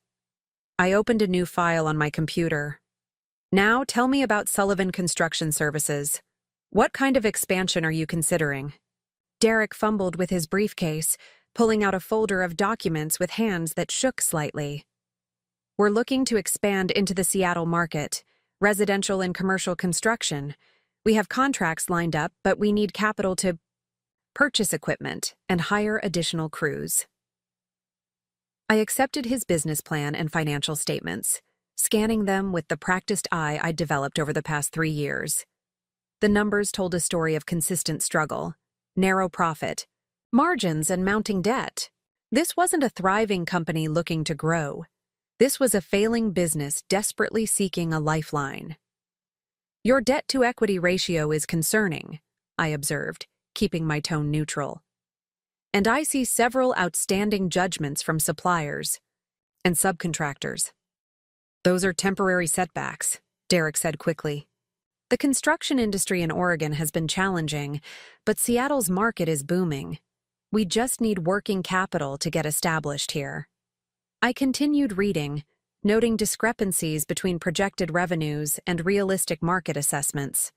I opened a new file on my computer. "Now tell me about Sullivan Construction Services. What kind of expansion are you considering?" Derek fumbled with his briefcase, pulling out a folder of documents with hands that shook slightly. "We're looking to expand into the Seattle market, residential and commercial construction. We have contracts lined up, but we need capital to purchase equipment and hire additional crews." I accepted his business plan and financial statements, scanning them with the practiced eye I'd developed over the past 3 years. The numbers told a story of consistent struggle, narrow profit, margins, and mounting debt. This wasn't a thriving company looking to grow. This was a failing business desperately seeking a lifeline. "Your debt-to-equity ratio is concerning," I observed, keeping my tone neutral. "And I see several outstanding judgments from suppliers and subcontractors." "Those are temporary setbacks," Derek said quickly. "The construction industry in Oregon has been challenging, but Seattle's market is booming. We just need working capital to get established here." I continued reading, noting discrepancies between projected revenues and realistic market assessments.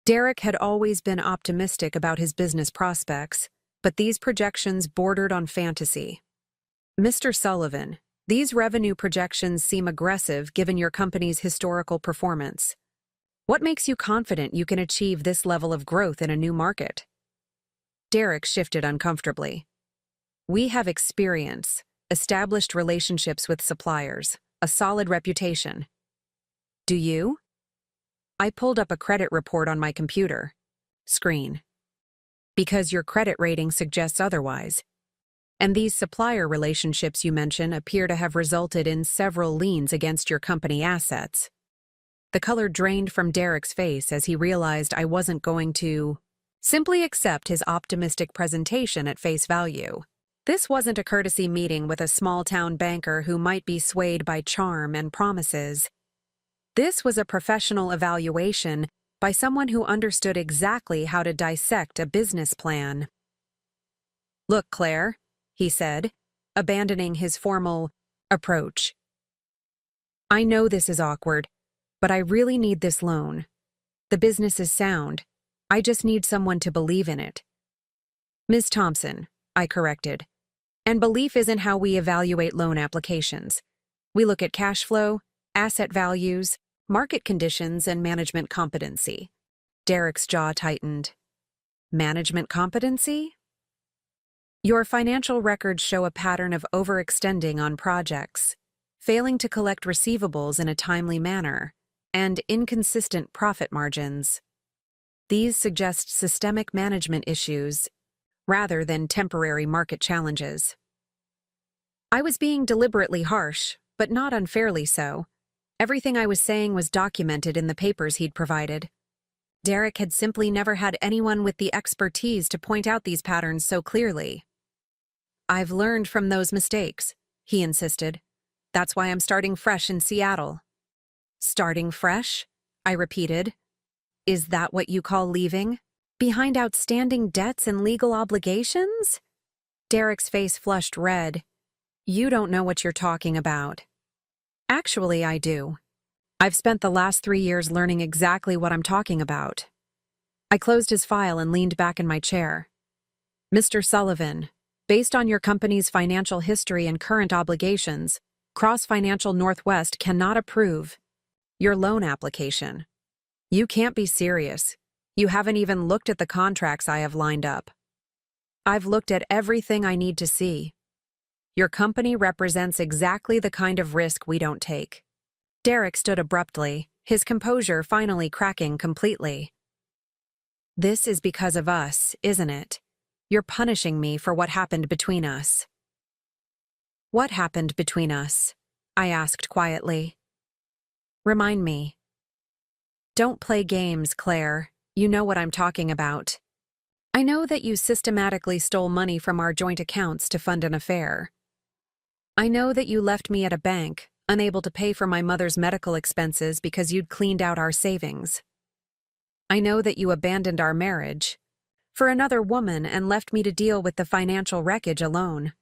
Derek had always been optimistic about his business prospects, but these projections bordered on fantasy. "Mr. Sullivan, these revenue projections seem aggressive given your company's historical performance. What makes you confident you can achieve this level of growth in a new market?" Derek shifted uncomfortably. "We have experience, established relationships with suppliers, a solid reputation. Do you?" I pulled up a credit report on my computer screen. "Because your credit rating suggests otherwise. And these supplier relationships you mention appear to have resulted in several liens against your company assets." The color drained from Derek's face as he realized I wasn't going to simply accept his optimistic presentation at face value. This wasn't a courtesy meeting with a small-town banker who might be swayed by charm and promises. This was a professional evaluation by someone who understood exactly how to dissect a business plan. "Look, Claire," he said, abandoning his formal approach. "I know this is awkward, but I really need this loan. The business is sound. I just need someone to believe in it." "Ms. Thompson," I corrected. "And belief isn't how we evaluate loan applications. We look at cash flow, asset values, market conditions, and management competency." Derek's jaw tightened. "Management competency?" "Your financial records show a pattern of overextending on projects, failing to collect receivables in a timely manner, and inconsistent profit margins. These suggest systemic management issues rather than temporary market challenges." I was being deliberately harsh, but not unfairly so. Everything I was saying was documented in the papers he'd provided. Derek had simply never had anyone with the expertise to point out these patterns so clearly. "I've learned from those mistakes," he insisted. "That's why I'm starting fresh in Seattle." "Starting fresh?" I repeated. "Is that what you call leaving? Behind outstanding debts and legal obligations?" Derek's face flushed red. "You don't know what you're talking about." "Actually, I do. I've spent the last 3 years learning exactly what I'm talking about." I closed his file and leaned back in my chair. "Mr. Sullivan, based on your company's financial history and current obligations, Cross Financial Northwest cannot approve your loan application. You can't be serious. You haven't even looked at the contracts I have lined up." "I've looked at everything I need to see. Your company represents exactly the kind of risk we don't take." Derek stood abruptly, his composure finally cracking completely. "This is because of us, isn't it? You're punishing me for what happened between us." "What happened between us?" I asked quietly. "Remind me." "Don't play games, Claire. You know what I'm talking about." I know that you systematically stole money from our joint accounts to fund an affair. I know that you left me at a bank, unable to pay for my mother's medical expenses because you'd cleaned out our savings. I know that you abandoned our marriage for another woman and left me to deal with the financial wreckage alone.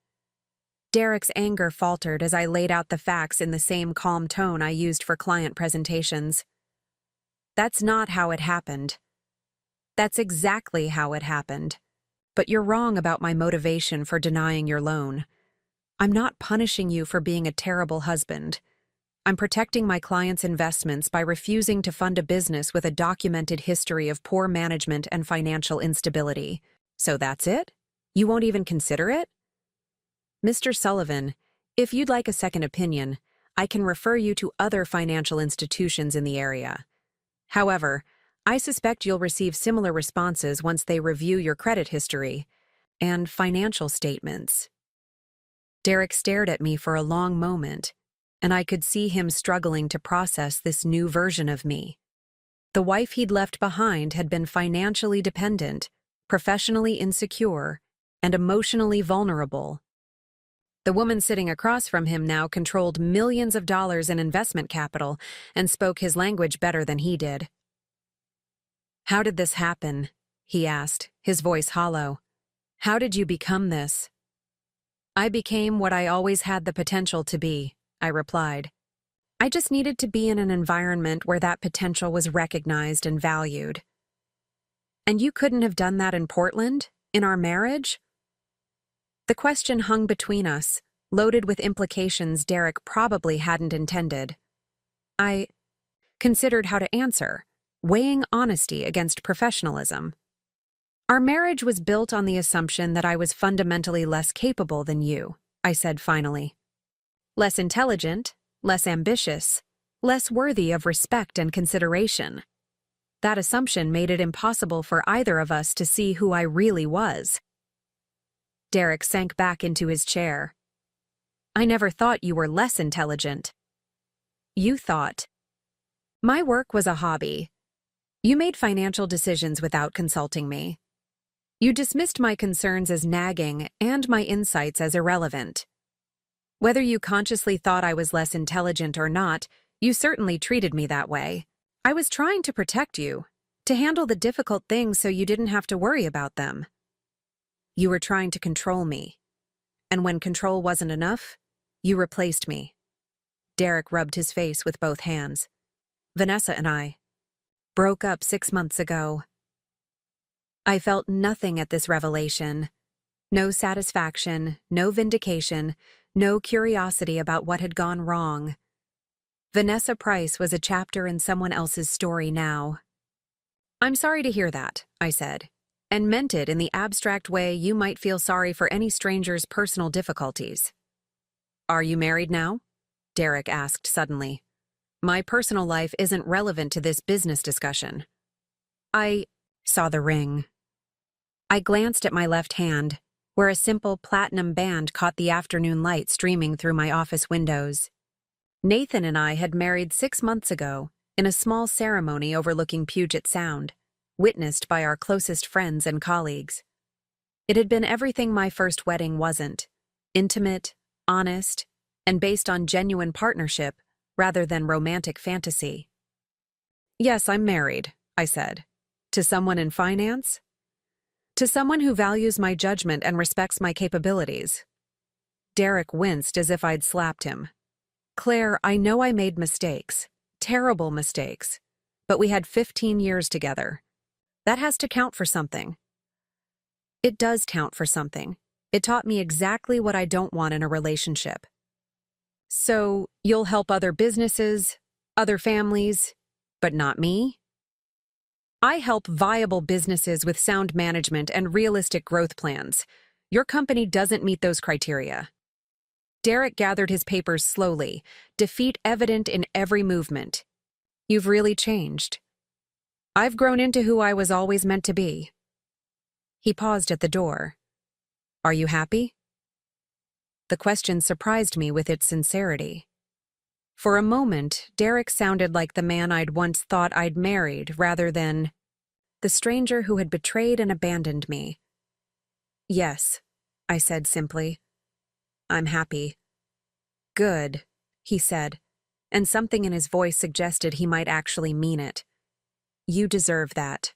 Derek's anger faltered as I laid out the facts in the same calm tone I used for client presentations. That's not how it happened. That's exactly how it happened. But you're wrong about my motivation for denying your loan. I'm not punishing you for being a terrible husband. I'm protecting my client's investments by refusing to fund a business with a documented history of poor management and financial instability. So that's it? You won't even consider it? Mr. Sullivan, if you'd like a second opinion, I can refer you to other financial institutions in the area. However, I suspect you'll receive similar responses once they review your credit history and financial statements. Derek stared at me for a long moment, and I could see him struggling to process this new version of me. The wife he'd left behind had been financially dependent, professionally insecure, and emotionally vulnerable. The woman sitting across from him now controlled millions of dollars in investment capital and spoke his language better than he did. "How did this happen?" he asked, his voice hollow. "How did you become this?" "I became what I always had the potential to be," I replied. "I just needed to be in an environment where that potential was recognized and valued." "And you couldn't have done that in Portland? In our marriage?" The question hung between us, loaded with implications Derek probably hadn't intended. I considered how to answer, weighing honesty against professionalism. "Our marriage was built on the assumption that I was fundamentally less capable than you," I said finally. "Less intelligent, less ambitious, less worthy of respect and consideration. That assumption made it impossible for either of us to see who I really was." Derek sank back into his chair. "I never thought you were less intelligent." "You thought." "My work was a hobby. You made financial decisions without consulting me. You dismissed my concerns as nagging and my insights as irrelevant. Whether you consciously thought I was less intelligent or not, you certainly treated me that way. I was trying to protect you, to handle the difficult things so you didn't have to worry about them. You were trying to control me. And when control wasn't enough, you replaced me." Derek rubbed his face with both hands. "Vanessa and I broke up 6 months ago." I felt nothing at this revelation. No satisfaction, no vindication, no curiosity about what had gone wrong. Vanessa Price was a chapter in someone else's story now. "I'm sorry to hear that," I said, and meant it in the abstract way you might feel sorry for any stranger's personal difficulties. "Are you married now?" Derek asked suddenly. "My personal life isn't relevant to this business discussion." I saw the ring. I glanced at my left hand, where a simple platinum band caught the afternoon light streaming through my office windows. Nathan and I had married 6 months ago in a small ceremony overlooking Puget Sound, witnessed by our closest friends and colleagues. It had been everything my first wedding wasn't: intimate, honest, and based on genuine partnership rather than romantic fantasy. "Yes, I'm married," I said. "To someone in finance? To someone who values my judgment and respects my capabilities." Derek winced as if I'd slapped him. "Claire, I know I made mistakes, terrible mistakes, but we had 15 years together. That has to count for something." "It does count for something. It taught me exactly what I don't want in a relationship." "So, you'll help other businesses, other families, but not me?" "I help viable businesses with sound management and realistic growth plans. Your company doesn't meet those criteria." Derek gathered his papers slowly, defeat evident in every movement. "You've really changed." "I've grown into who I was always meant to be." He paused at the door. "Are you happy?" The question surprised me with its sincerity. For a moment, Derek sounded like the man I'd once thought I'd married rather than the stranger who had betrayed and abandoned me. "Yes," I said simply. "I'm happy." "Good," he said, and something in his voice suggested he might actually mean it. "You deserve that."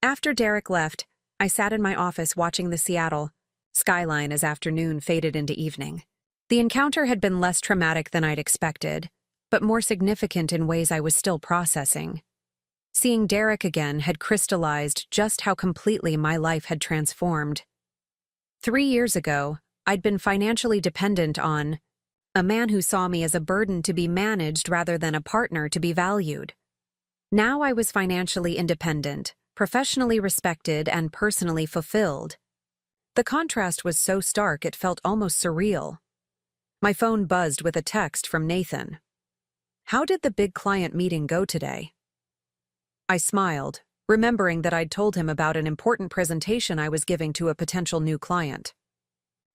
After Derek left, I sat in my office watching the Seattle skyline as afternoon faded into evening. The encounter had been less traumatic than I'd expected, but more significant in ways I was still processing. Seeing Derek again had crystallized just how completely my life had transformed. 3 years ago, I'd been financially dependent on a man who saw me as a burden to be managed rather than a partner to be valued. Now I was financially independent, professionally respected, and personally fulfilled. The contrast was so stark it felt almost surreal. My phone buzzed with a text from Nathan. "How did the big client meeting go today?" I smiled, remembering that I'd told him about an important presentation I was giving to a potential new client.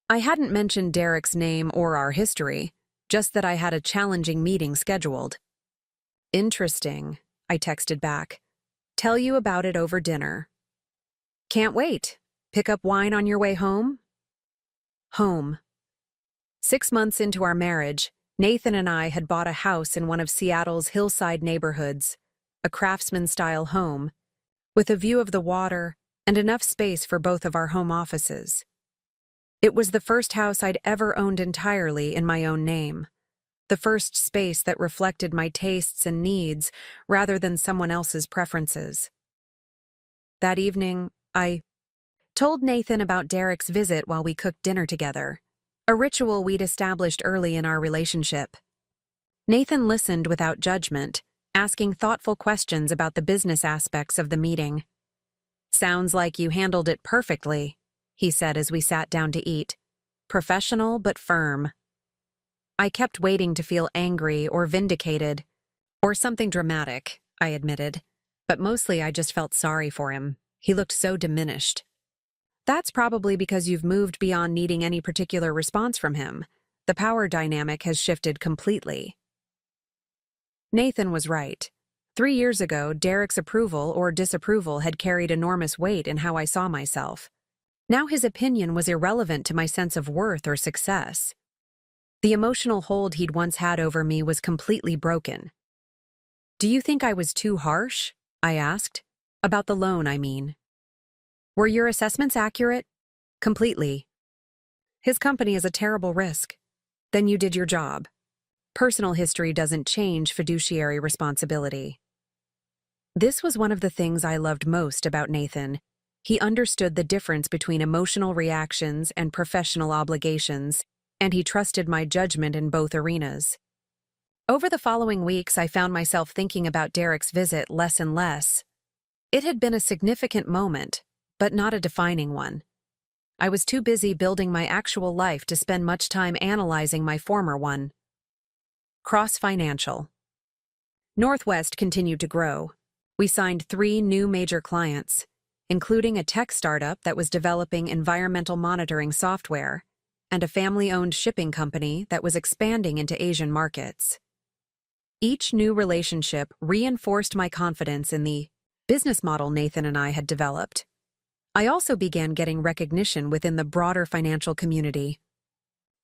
I hadn't mentioned Derek's name or our history, just that I had a challenging meeting scheduled. "Interesting," I texted back. "Tell you about it over dinner." "Can't wait. Pick up wine on your way home?" Home. 6 months into our marriage, Nathan and I had bought a house in one of Seattle's hillside neighborhoods, a craftsman-style home, with a view of the water and enough space for both of our home offices. It was the first house I'd ever owned entirely in my own name, the first space that reflected my tastes and needs rather than someone else's preferences. That evening, I told Nathan about Derek's visit while we cooked dinner together, a ritual we'd established early in our relationship. Nathan listened without judgment, asking thoughtful questions about the business aspects of the meeting. "Sounds like you handled it perfectly," he said as we sat down to eat. "Professional but firm." I kept waiting to feel angry or vindicated, or something dramatic, I admitted, but mostly I just felt sorry for him. He looked so diminished. "That's probably because you've moved beyond needing any particular response from him. The power dynamic has shifted completely." Nathan was right. 3 years ago, Derek's approval or disapproval had carried enormous weight in how I saw myself. Now his opinion was irrelevant to my sense of worth or success. The emotional hold he'd once had over me was completely broken. "Do you think I was too harsh?" I asked. "About the loan, I mean." "Were your assessments accurate?" "Completely." "His company is a terrible risk." "Then you did your job." Personal history doesn't change fiduciary responsibility. This was one of the things I loved most about Nathan. He understood the difference between emotional reactions and professional obligations, and he trusted my judgment in both arenas. Over the following weeks, I found myself thinking about Derek's visit less and less. It had been a significant moment, but not a defining one. I was too busy building my actual life to spend much time analyzing my former one. Cross Financial. Northwest continued to grow. We signed 3 new major clients, including a tech startup that was developing environmental monitoring software, and a family-owned shipping company that was expanding into Asian markets. Each new relationship reinforced my confidence in the business model Nathan and I had developed. I also began getting recognition within the broader financial community.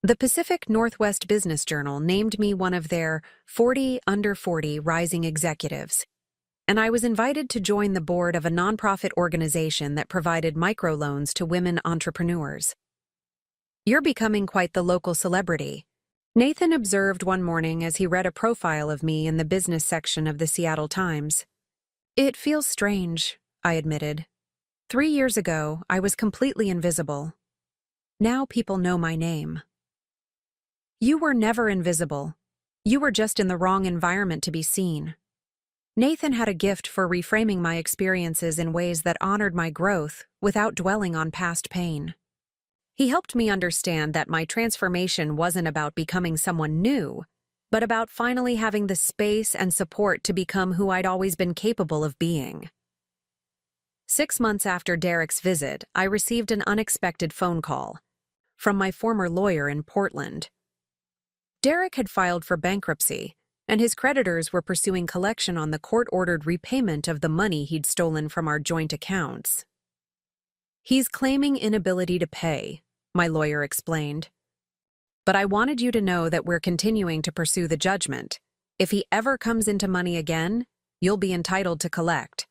The Pacific Northwest Business Journal named me one of their 40 under 40 rising executives, and I was invited to join the board of a nonprofit organization that provided microloans to women entrepreneurs. "You're becoming quite the local celebrity," Nathan observed one morning as he read a profile of me in the business section of the Seattle Times. "It feels strange," I admitted. 3 years ago, I was completely invisible. Now people know my name." "You were never invisible. You were just in the wrong environment to be seen." Nathan had a gift for reframing my experiences in ways that honored my growth without dwelling on past pain. He helped me understand that my transformation wasn't about becoming someone new, but about finally having the space and support to become who I'd always been capable of being. 6 months after Derek's visit, I received an unexpected phone call from my former lawyer in Portland. Derek had filed for bankruptcy, and his creditors were pursuing collection on the court-ordered repayment of the money he'd stolen from our joint accounts. He's claiming inability to pay, my lawyer explained. But I wanted you to know that we're continuing to pursue the judgment. If he ever comes into money again, you'll be entitled to collect.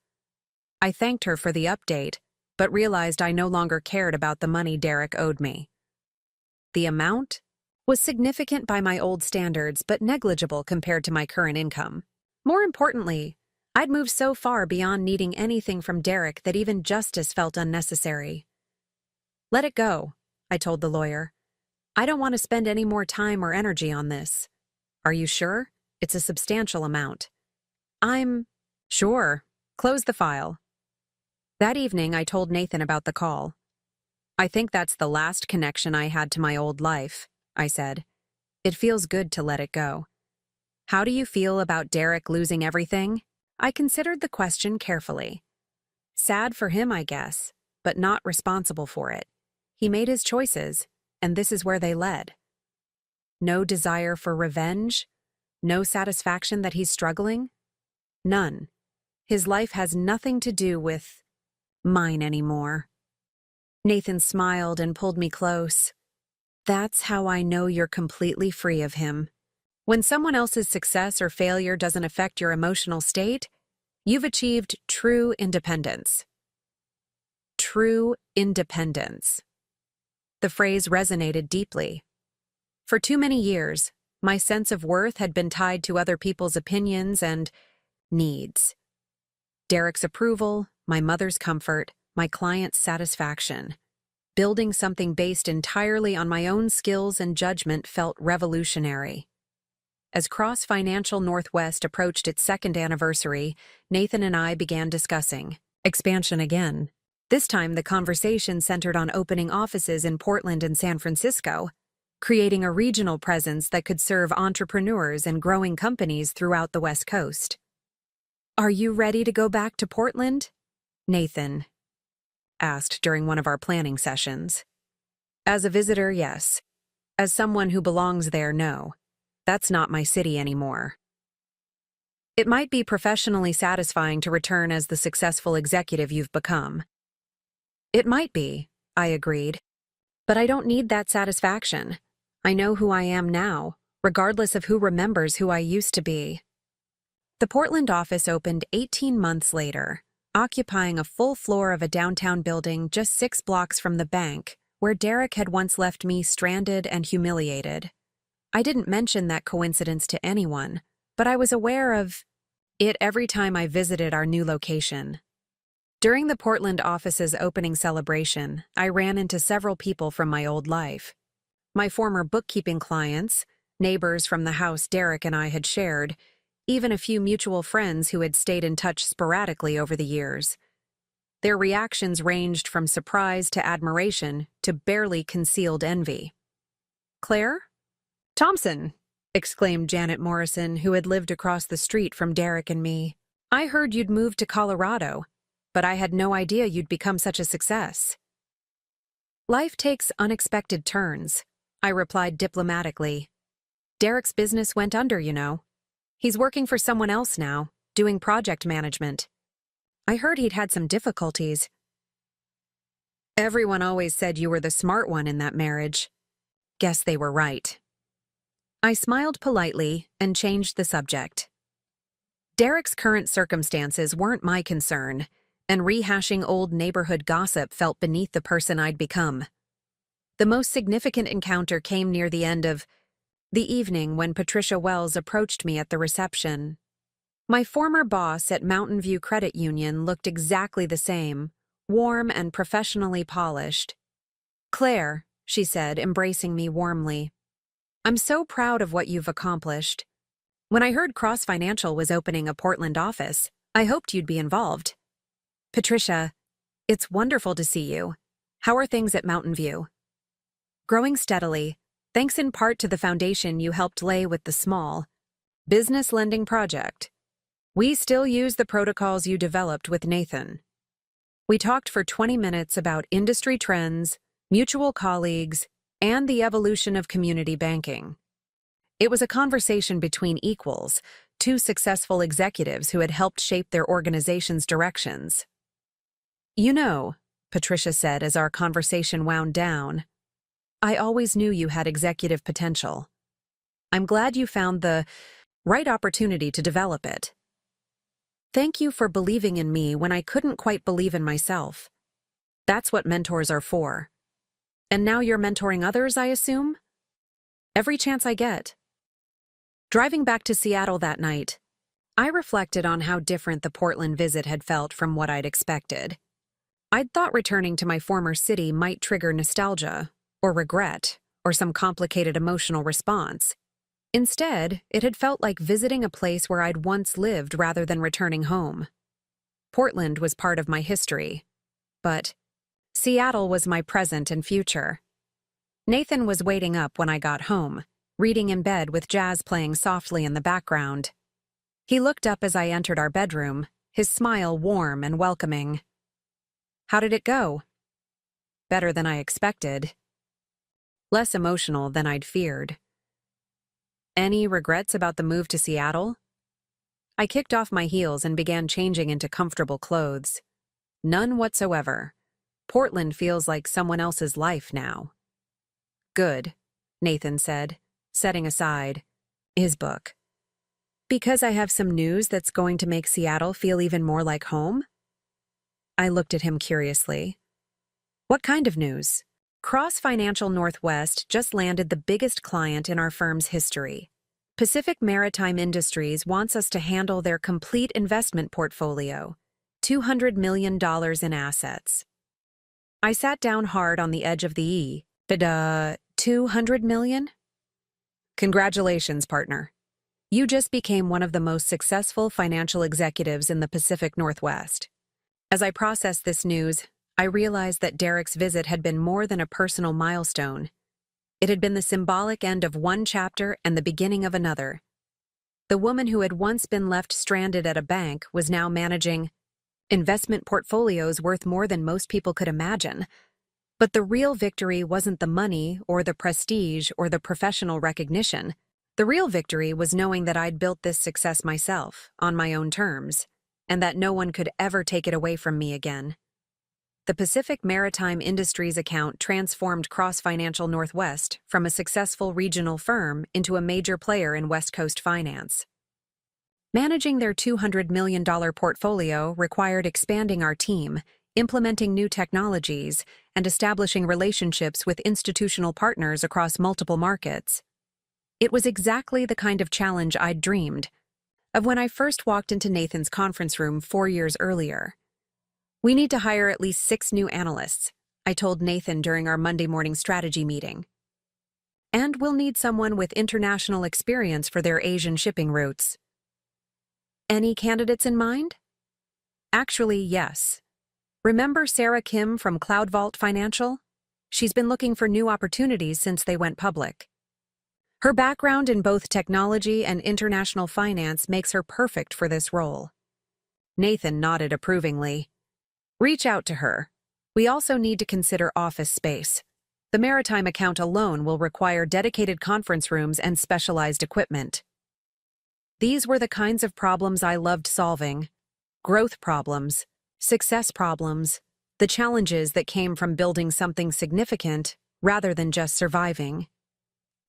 I thanked her for the update, but realized I no longer cared about the money Derek owed me. The amount was significant by my old standards, but negligible compared to my current income. More importantly, I'd moved so far beyond needing anything from Derek that even justice felt unnecessary. Let it go, I told the lawyer. I don't want to spend any more time or energy on this. Are you sure? It's a substantial amount. I'm sure. Close the file. That evening, I told Nathan about the call. I think that's the last connection I had to my old life, I said. It feels good to let it go. How do you feel about Derek losing everything? I considered the question carefully. Sad for him, I guess, but not responsible for it. He made his choices, and this is where they led. No desire for revenge? No satisfaction that he's struggling? None. His life has nothing to do with mine anymore. Nathan smiled and pulled me close. That's how I know you're completely free of him. When someone else's success or failure doesn't affect your emotional state, you've achieved true independence. True independence. The phrase resonated deeply. For too many years, my sense of worth had been tied to other people's opinions and needs. Derek's approval, my mother's comfort, my client's satisfaction. Building something based entirely on my own skills and judgment felt revolutionary. As Cross Financial Northwest approached its second anniversary, Nathan and I began discussing expansion again. This time, the conversation centered on opening offices in Portland and San Francisco, creating a regional presence that could serve entrepreneurs and growing companies throughout the West Coast. Are you ready to go back to Portland? Nathan asked during one of our planning sessions. As a visitor, yes. As someone who belongs there, no. That's not my city anymore. It might be professionally satisfying to return as the successful executive you've become. It might be, I agreed. But I don't need that satisfaction. I know who I am now, regardless of who remembers who I used to be. The Portland office opened 18 months later, occupying a full floor of a downtown building just 6 blocks from the bank, where Derek had once left me stranded and humiliated. I didn't mention that coincidence to anyone, but I was aware of it every time I visited our new location. During the Portland office's opening celebration, I ran into several people from my old life. My former bookkeeping clients, neighbors from the house Derek and I had shared, even a few mutual friends who had stayed in touch sporadically over the years. Their reactions ranged from surprise to admiration to barely concealed envy. "Claire? Thompson!" exclaimed Janet Morrison, who had lived across the street from Derek and me. "I heard you'd moved to Colorado, but I had no idea you'd become such a success." "Life takes unexpected turns," I replied diplomatically. "Derek's business went under, you know. He's working for someone else now, doing project management. I heard he'd had some difficulties." "Everyone always said you were the smart one in that marriage. Guess they were right." I smiled politely and changed the subject. Derek's current circumstances weren't my concern, and rehashing old neighborhood gossip felt beneath the person I'd become. The most significant encounter came near the end of the evening when Patricia Wells approached me at the reception. My former boss at Mountain View Credit Union looked exactly the same, warm and professionally polished. "Claire," she said, embracing me warmly, "I'm so proud of what you've accomplished. When I heard Cross Financial was opening a Portland office, I hoped you'd be involved." "Patricia, it's wonderful to see you. How are things at Mountain View?" "Growing steadily, thanks in part to the foundation you helped lay with the small business lending project. We still use the protocols you developed with Nathan." We talked for 20 minutes about industry trends, mutual colleagues, and the evolution of community banking. It was a conversation between equals, two successful executives who had helped shape their organization's directions. "You know," Patricia said as our conversation wound down, "I always knew you had executive potential. I'm glad you found the right opportunity to develop it. Thank you for believing in me when I couldn't quite believe in myself. That's what mentors are for. And now you're mentoring others, I assume?" "Every chance I get." Driving back to Seattle that night, I reflected on how different the Portland visit had felt from what I'd expected. I'd thought returning to my former city might trigger nostalgia, or regret, or some complicated emotional response. Instead, it had felt like visiting a place where I'd once lived rather than returning home. Portland was part of my history, but Seattle was my present and future. Nathan was waiting up when I got home, reading in bed with jazz playing softly in the background. He looked up as I entered our bedroom, his smile warm and welcoming. "How did it go?" "Better than I expected. Less emotional than I'd feared." "Any regrets about the move to Seattle?" I kicked off my heels and began changing into comfortable clothes. "None whatsoever. Portland feels like someone else's life now." "Good," Nathan said, setting aside his book. "Because I have some news that's going to make Seattle feel even more like home?" I looked at him curiously. "What kind of news?" Cross Financial Northwest just landed the biggest client in our firm's history. Pacific Maritime Industries wants us to handle their complete investment portfolio, $200 million in assets. I sat down hard on the edge of the E. $200 million? Congratulations, partner. You just became one of the most successful financial executives in the Pacific Northwest. As I processed this news, I realized that Derek's visit had been more than a personal milestone. It had been the symbolic end of one chapter and the beginning of another. The woman who had once been left stranded at a bank was now managing investment portfolios worth more than most people could imagine. But the real victory wasn't the money or the prestige or the professional recognition. The real victory was knowing that I'd built this success myself, on my own terms, and that no one could ever take it away from me again. The Pacific Maritime Industries account transformed Cross Financial Northwest from a successful regional firm into a major player in West Coast finance. Managing their $200 million portfolio required expanding our team, implementing new technologies, and establishing relationships with institutional partners across multiple markets. It was exactly the kind of challenge I'd dreamed of when I first walked into Nathan's conference room 4 years earlier. "We need to hire at least 6 new analysts," I told Nathan during our Monday morning strategy meeting. "And we'll need someone with international experience for their Asian shipping routes." "Any candidates in mind?" "Actually, yes. Remember Sarah Kim from Cloud Vault Financial? She's been looking for new opportunities since they went public. Her background in both technology and international finance makes her perfect for this role." Nathan nodded approvingly. "Reach out to her. We also need to consider office space. The maritime account alone will require dedicated conference rooms and specialized equipment." These were the kinds of problems I loved solving. Growth problems, success problems, the challenges that came from building something significant rather than just surviving.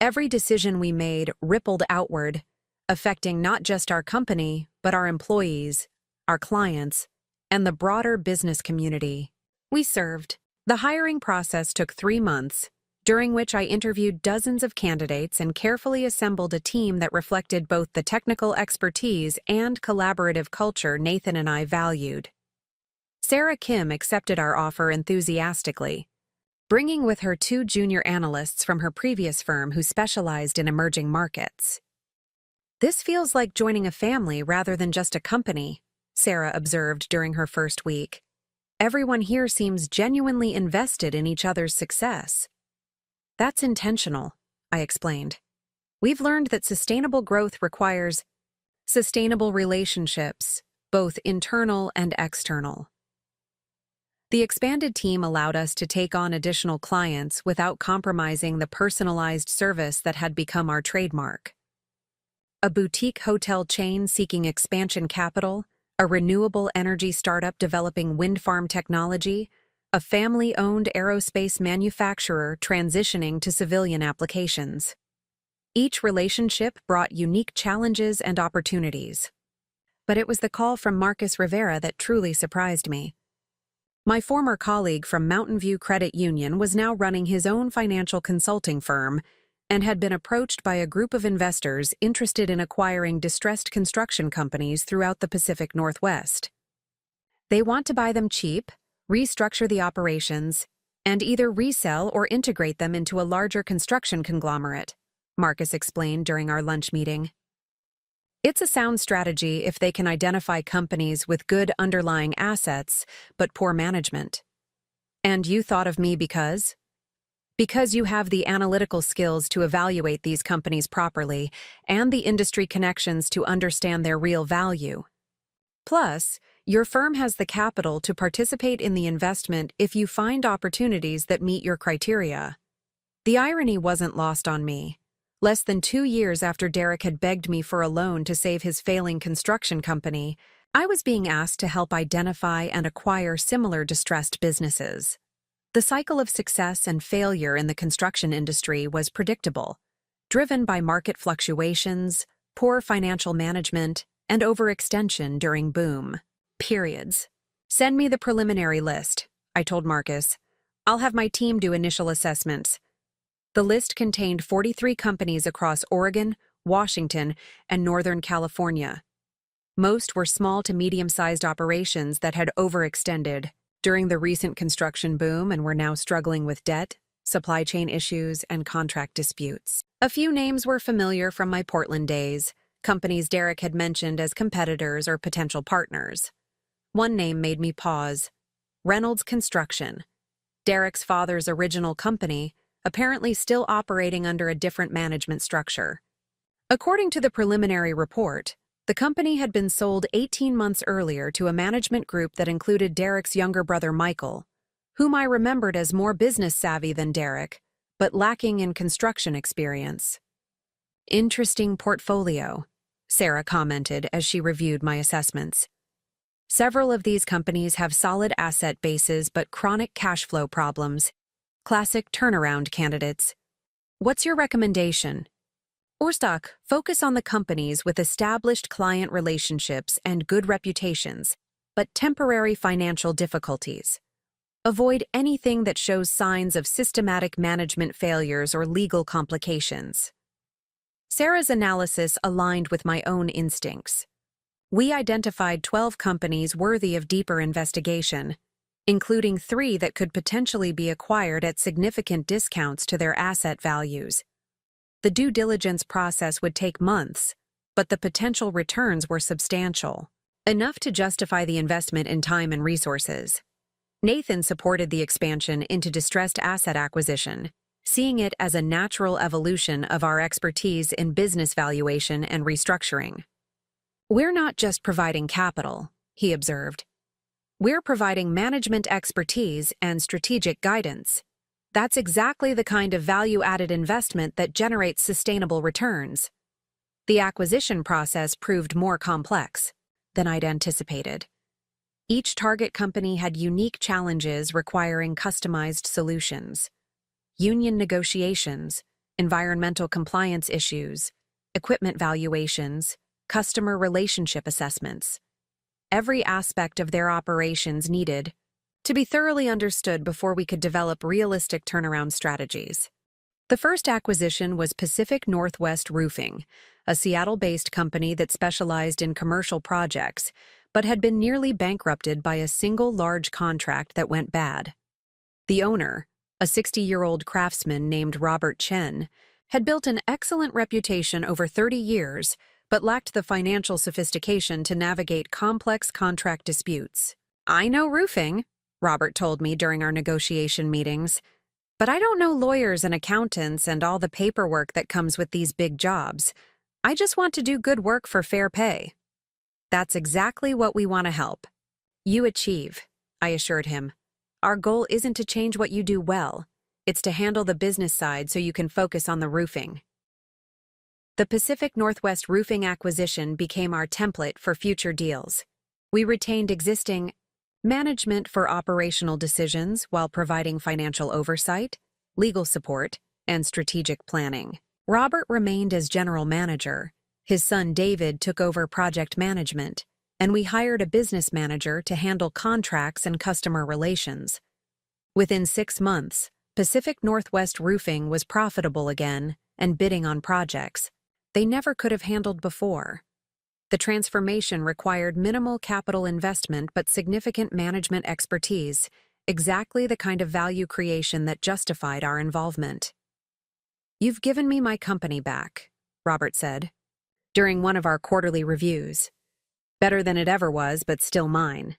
Every decision we made rippled outward, affecting not just our company, but our employees, our clients, and the broader business community we served. The hiring process took 3 months, during which I interviewed dozens of candidates and carefully assembled a team that reflected both the technical expertise and collaborative culture Nathan and I valued. Sarah Kim accepted our offer enthusiastically, bringing with her 2 junior analysts from her previous firm who specialized in emerging markets. "This feels like joining a family rather than just a company," Sarah observed during her first week. "Everyone here seems genuinely invested in each other's success." "That's intentional," I explained. "We've learned that sustainable growth requires sustainable relationships, both internal and external." The expanded team allowed us to take on additional clients without compromising the personalized service that had become our trademark. a boutique hotel chain seeking expansion capital, a renewable energy startup developing wind farm technology, a family-owned aerospace manufacturer transitioning to civilian applications. Each relationship brought unique challenges and opportunities. But it was the call from Marcus Rivera that truly surprised me. My former colleague from Mountain View Credit Union was now running his own financial consulting firm and had been approached by a group of investors interested in acquiring distressed construction companies throughout the Pacific Northwest. They want to buy them cheap, restructure the operations, and either resell or integrate them into a larger construction conglomerate, Marcus explained during our lunch meeting. It's a sound strategy if they can identify companies with good underlying assets but poor management. And you thought of me because? Because you have the analytical skills to evaluate these companies properly and the industry connections to understand their real value. Plus, your firm has the capital to participate in the investment if you find opportunities that meet your criteria. The irony wasn't lost on me. Less than 2 years after Derek had begged me for a loan to save his failing construction company, I was being asked to help identify and acquire similar distressed businesses. The cycle of success and failure in the construction industry was predictable, driven by market fluctuations, poor financial management, and overextension during boom periods. Send me the preliminary list, I told Marcus. I'll have my team do initial assessments. The list contained 43 companies across Oregon, Washington, and Northern California. Most were small to medium-sized operations that had overextended during the recent construction boom and were now struggling with debt, supply chain issues, and contract disputes. A few names were familiar from my Portland days, companies Derek had mentioned as competitors or potential partners. One name made me pause: Reynolds Construction, Derek's father's original company, apparently still operating under a different management structure. According to the preliminary report, the company had been sold 18 months earlier to a management group that included Derek's younger brother Michael, whom I remembered as more business-savvy than Derek, but lacking in construction experience. Interesting portfolio, Sarah commented as she reviewed my assessments. Several of these companies have solid asset bases but chronic cash flow problems. Classic turnaround candidates. What's your recommendation? Orstock, focus on the companies with established client relationships and good reputations, but temporary financial difficulties. Avoid anything that shows signs of systematic management failures or legal complications. Sarah's analysis aligned with my own instincts. We identified 12 companies worthy of deeper investigation, including 3 that could potentially be acquired at significant discounts to their asset values. The due diligence process would take months, but the potential returns were substantial, enough to justify the investment in time and resources. Nathan supported the expansion into distressed asset acquisition, seeing it as a natural evolution of our expertise in business valuation and restructuring. We're not just providing capital, he observed. We're providing management expertise and strategic guidance. That's exactly the kind of value-added investment that generates sustainable returns. The acquisition process proved more complex than I'd anticipated. Each target company had unique challenges requiring customized solutions. Union negotiations, environmental compliance issues, equipment valuations, customer relationship assessments. Every aspect of their operations needed to be thoroughly understood before we could develop realistic turnaround strategies. The first acquisition was Pacific Northwest Roofing, a Seattle-based company that specialized in commercial projects, but had been nearly bankrupted by a single large contract that went bad. The owner, a 60-year-old craftsman named Robert Chen, had built an excellent reputation over 30 years, but lacked the financial sophistication to navigate complex contract disputes. I know roofing, Robert told me during our negotiation meetings, but I don't know lawyers and accountants and all the paperwork that comes with these big jobs. I just want to do good work for fair pay. That's exactly what we want to help you achieve, I assured him. Our goal isn't to change what you do well. It's to handle the business side so you can focus on the roofing. The Pacific Northwest Roofing acquisition became our template for future deals. We retained existing management for operational decisions while providing financial oversight, legal support, and strategic planning. Robert remained as general manager. His son David took over project management, and we hired a business manager to handle contracts and customer relations. Within 6 months, Pacific Northwest Roofing was profitable again and bidding on projects they never could have handled before. The transformation required minimal capital investment but significant management expertise, exactly the kind of value creation that justified our involvement. "You've given me my company back," Robert said, during one of our quarterly reviews. "Better than it ever was, but still mine."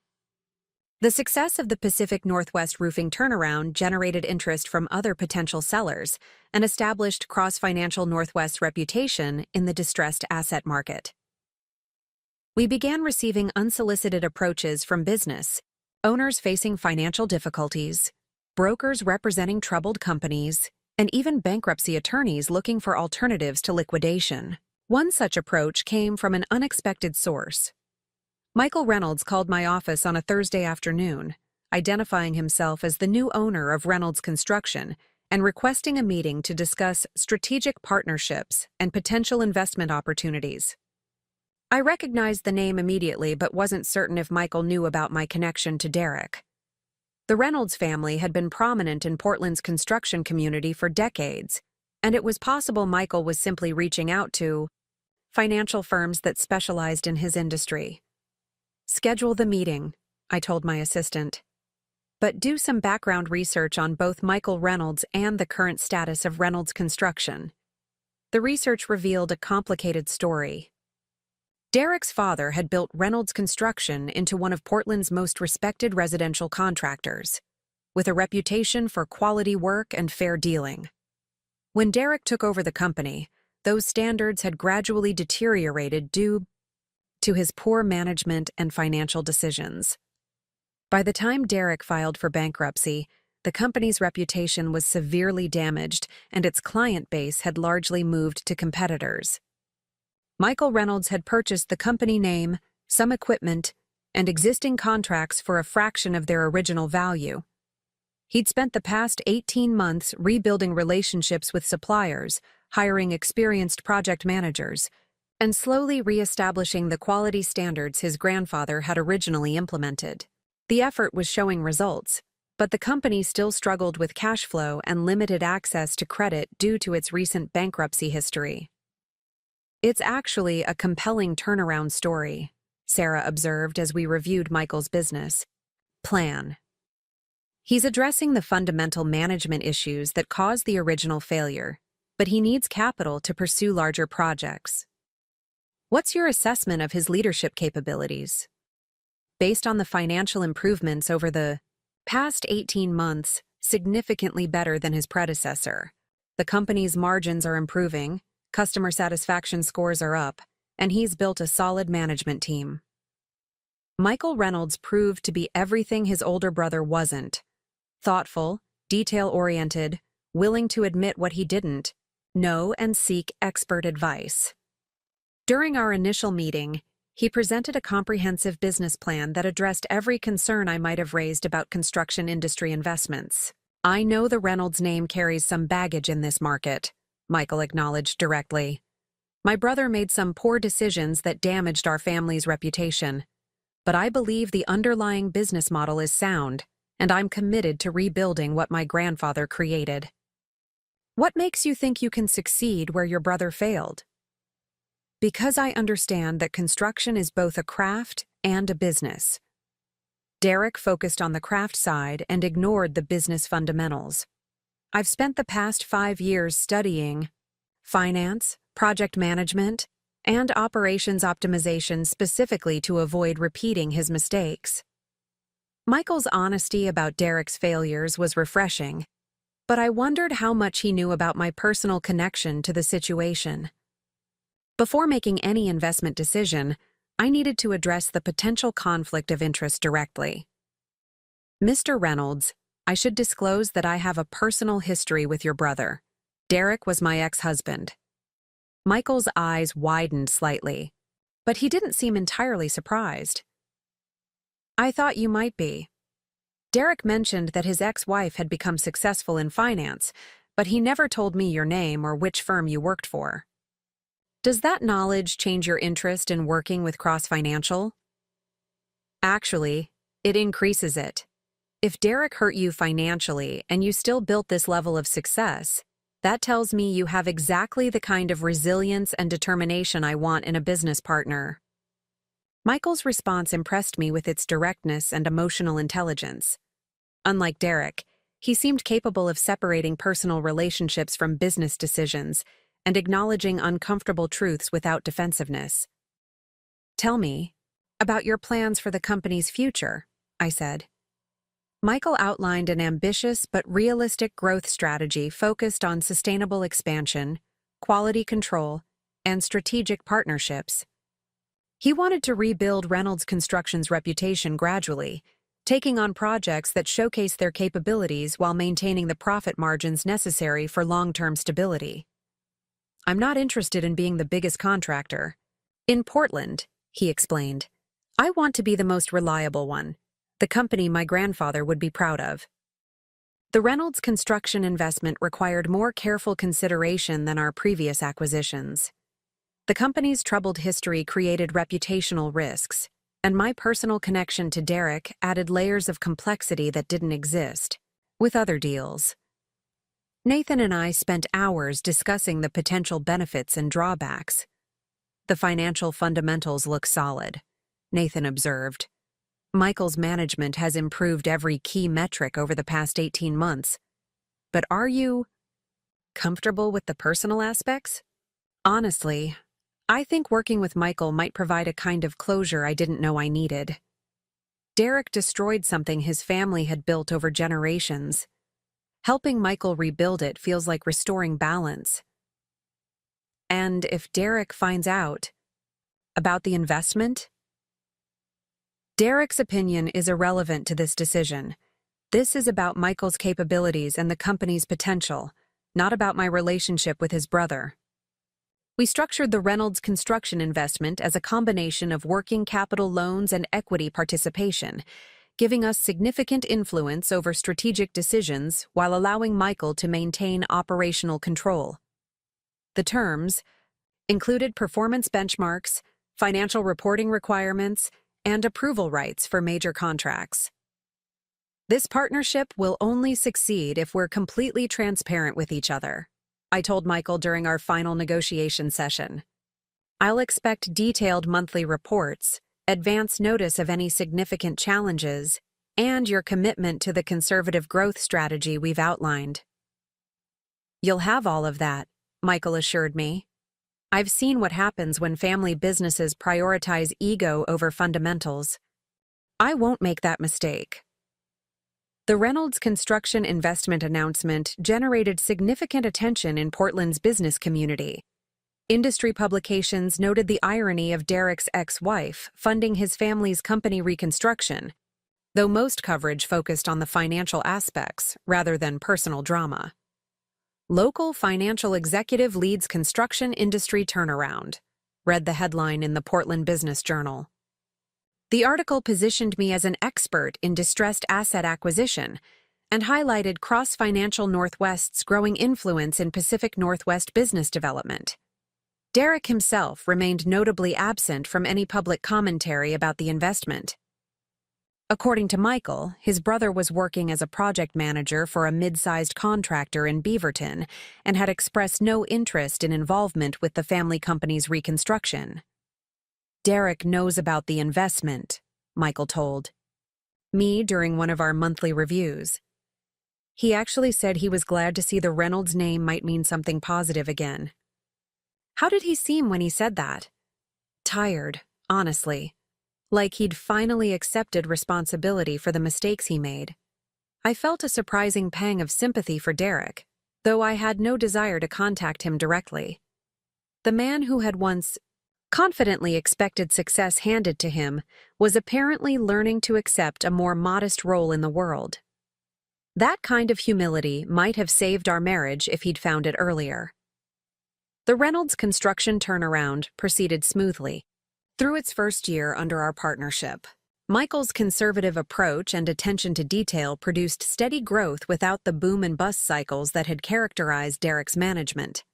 The success of the Pacific Northwest Roofing turnaround generated interest from other potential sellers and established Cross Financial Northwest's reputation in the distressed asset market. We began receiving unsolicited approaches from business owners facing financial difficulties, brokers representing troubled companies, and even bankruptcy attorneys looking for alternatives to liquidation. One such approach came from an unexpected source. Michael Reynolds called my office on a Thursday afternoon, identifying himself as the new owner of Reynolds Construction and requesting a meeting to discuss strategic partnerships and potential investment opportunities. I recognized the name immediately but wasn't certain if Michael knew about my connection to Derek. The Reynolds family had been prominent in Portland's construction community for decades, and it was possible Michael was simply reaching out to financial firms that specialized in his industry. "Schedule the meeting," I told my assistant. "But do some background research on both Michael Reynolds and the current status of Reynolds Construction." The research revealed a complicated story. Derek's father had built Reynolds Construction into one of Portland's most respected residential contractors, with a reputation for quality work and fair dealing. When Derek took over the company, those standards had gradually deteriorated due to his poor management and financial decisions. By the time Derek filed for bankruptcy, the company's reputation was severely damaged and its client base had largely moved to competitors. Michael Reynolds had purchased the company name, some equipment, and existing contracts for a fraction of their original value. He'd spent the past 18 months rebuilding relationships with suppliers, hiring experienced project managers, and slowly re-establishing the quality standards his grandfather had originally implemented. The effort was showing results, but the company still struggled with cash flow and limited access to credit due to its recent bankruptcy history. "It's actually a compelling turnaround story," Sarah observed as we reviewed Michael's business plan. "He's addressing the fundamental management issues that caused the original failure, but he needs capital to pursue larger projects. What's your assessment of his leadership capabilities?" "Based on the financial improvements over the past 18 months, significantly better than his predecessor. The company's margins are improving, customer satisfaction scores are up, and he's built a solid management team." Michael Reynolds proved to be everything his older brother wasn't: thoughtful, detail-oriented, willing to admit what he didn't know and seek expert advice. During our initial meeting, he presented a comprehensive business plan that addressed every concern I might have raised about construction industry investments. "I know the Reynolds name carries some baggage in this market," Michael acknowledged directly. "My brother made some poor decisions that damaged our family's reputation, but I believe the underlying business model is sound, and I'm committed to rebuilding what my grandfather created." "What makes you think you can succeed where your brother failed?" "Because I understand that construction is both a craft and a business." Derek focused on the craft side and ignored the business fundamentals. "I've spent the past 5 years studying finance, project management, and operations optimization specifically to avoid repeating his mistakes." Michael's honesty about Derek's failures was refreshing, but I wondered how much he knew about my personal connection to the situation. Before making any investment decision, I needed to address the potential conflict of interest directly. "Mr. Reynolds, I should disclose that I have a personal history with your brother. Derek was my ex-husband." Michael's eyes widened slightly, but he didn't seem entirely surprised. I thought you might be. Derek mentioned that his ex-wife had become successful in finance, but he never told me your name or which firm you worked for. Does that knowledge change your interest in working with Cross Financial? Actually, it increases it. If Derek hurt you financially and you still built this level of success, that tells me you have exactly the kind of resilience and determination I want in a business partner. Michael's response impressed me with its directness and emotional intelligence. Unlike Derek, he seemed capable of separating personal relationships from business decisions and acknowledging uncomfortable truths without defensiveness. Tell me about your plans for the company's future, I said. Michael outlined an ambitious but realistic growth strategy focused on sustainable expansion, quality control, and strategic partnerships. He wanted to rebuild Reynolds Construction's reputation gradually, taking on projects that showcase their capabilities while maintaining the profit margins necessary for long-term stability. I'm not interested in being the biggest contractor. In Portland, he explained, I want to be the most reliable one, the company my grandfather would be proud of. The Reynolds Construction investment required more careful consideration than our previous acquisitions. The company's troubled history created reputational risks, and my personal connection to Derek added layers of complexity that didn't exist with other deals. Nathan and I spent hours discussing the potential benefits and drawbacks. The financial fundamentals look solid, Nathan observed. Michael's management has improved every key metric over the past 18 months. But are you comfortable with the personal aspects? Honestly, I think working with Michael might provide a kind of closure I didn't know I needed. Derek destroyed something his family had built over generations. Helping Michael rebuild it feels like restoring balance. And if Derek finds out about the investment? Derek's opinion is irrelevant to this decision. This is about Michael's capabilities and the company's potential, not about my relationship with his brother. We structured the Reynolds Construction investment as a combination of working capital loans and equity participation, giving us significant influence over strategic decisions while allowing Michael to maintain operational control. The terms included performance benchmarks, financial reporting requirements, and approval rights for major contracts. This partnership will only succeed if we're completely transparent with each other, I told Michael during our final negotiation session. I'll expect detailed monthly reports, advance notice of any significant challenges, and your commitment to the conservative growth strategy we've outlined. You'll have all of that, Michael assured me. I've seen what happens when family businesses prioritize ego over fundamentals. I won't make that mistake. The Reynolds Construction investment announcement generated significant attention in Portland's business community. Industry publications noted the irony of Derek's ex-wife funding his family's company reconstruction, though most coverage focused on the financial aspects rather than personal drama. Local financial executive leads construction industry turnaround, read the headline in the Portland Business Journal. The article positioned me as an expert in distressed asset acquisition and highlighted Cross Financial Northwest's growing influence in Pacific Northwest business development. Derek himself remained notably absent from any public commentary about the investment. According to Michael, his brother was working as a project manager for a mid-sized contractor in Beaverton and had expressed no interest in involvement with the family company's reconstruction. Derek knows about the investment, Michael told me during one of our monthly reviews. He actually said he was glad to see the Reynolds name might mean something positive again. How did he seem when he said that? Tired, honestly. Like he'd finally accepted responsibility for the mistakes he made. I felt a surprising pang of sympathy for Derek, though I had no desire to contact him directly. The man who had once confidently expected success handed to him was apparently learning to accept a more modest role in the world. That kind of humility might have saved our marriage if he'd found it earlier. The Reynolds construction turnaround proceeded smoothly. Through its first year under our partnership, Michael's conservative approach and attention to detail produced steady growth without the boom and bust cycles that had characterized Derek's management.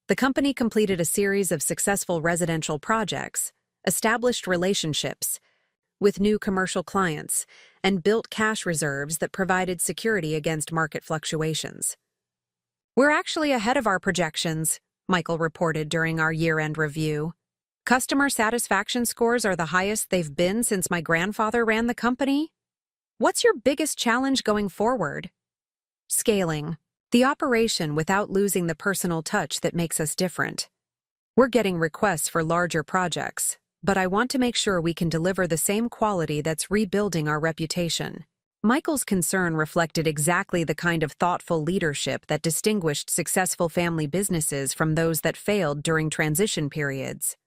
The company completed a series of successful residential projects, established relationships with new commercial clients, and built cash reserves that provided security against market fluctuations. "We're actually ahead of our projections," Michael reported during our year-end review. "Customer satisfaction scores are the highest they've been since my grandfather ran the company." "What's your biggest challenge going forward?" "Scaling the operation without losing the personal touch that makes us different. We're getting requests for larger projects, but I want to make sure we can deliver the same quality that's rebuilding our reputation." Michael's concern reflected exactly the kind of thoughtful leadership that distinguished successful family businesses from those that failed during transition periods.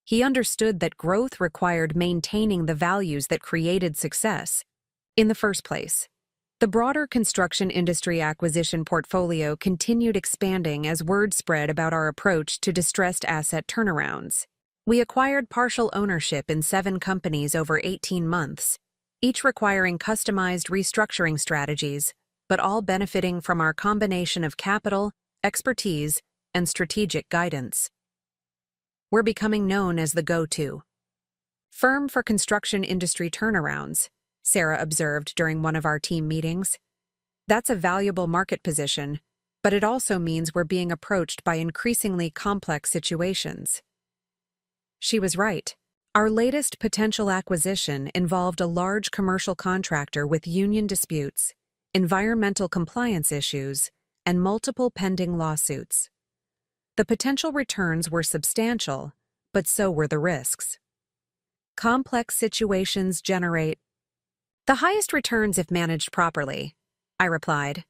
He understood that growth required maintaining the values that created success in the first place. The broader construction industry acquisition portfolio continued expanding as word spread about our approach to distressed asset turnarounds. We acquired partial ownership in 7 companies over 18 months, each requiring customized restructuring strategies, but all benefiting from our combination of capital, expertise, and strategic guidance. We're becoming known as the go-to firm for construction industry turnarounds, Sarah observed during one of our team meetings. "That's a valuable market position, but it also means we're being approached by increasingly complex situations." She was right. Our latest potential acquisition involved a large commercial contractor with union disputes, environmental compliance issues, and multiple pending lawsuits. The potential returns were substantial, but so were the risks. Complex situations generate the highest returns if managed properly, I replied.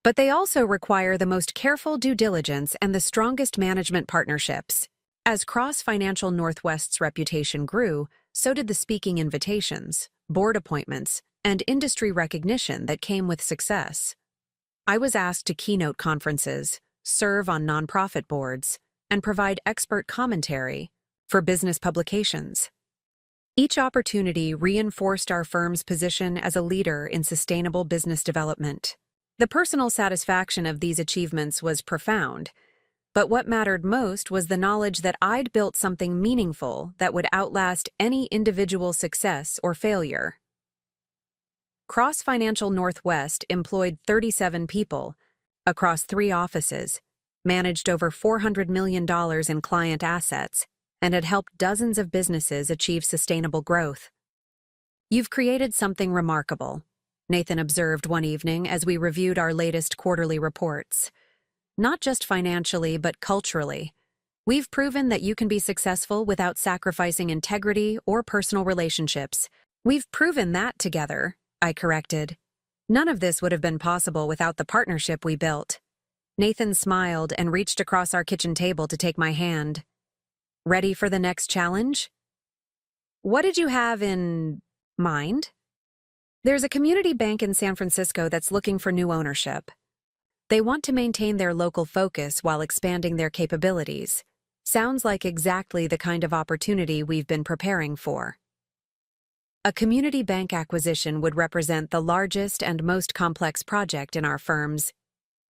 But they also require the most careful due diligence and the strongest management partnerships. As Cross Financial Northwest's reputation grew, so did the speaking invitations, board appointments, and industry recognition that came with success. I was asked to keynote conferences, serve on nonprofit boards, and provide expert commentary for business publications. Each opportunity reinforced our firm's position as a leader in sustainable business development. The personal satisfaction of these achievements was profound, but what mattered most was the knowledge that I'd built something meaningful that would outlast any individual success or failure. Cross Financial Northwest employed 37 people across 3 offices, managed over $400 million in client assets, and had helped dozens of businesses achieve sustainable growth. "You've created something remarkable," Nathan observed one evening as we reviewed our latest quarterly reports. "Not just financially, but culturally. We've proven that you can be successful without sacrificing integrity or personal relationships." "We've proven that together," I corrected. "None of this would have been possible without the partnership we built." Nathan smiled and reached across our kitchen table to take my hand. "Ready for the next challenge?" "What did you have in mind?" "There's a community bank in San Francisco that's looking for new ownership. They want to maintain their local focus while expanding their capabilities. Sounds like exactly the kind of opportunity we've been preparing for." A community bank acquisition would represent the largest and most complex project in our firm's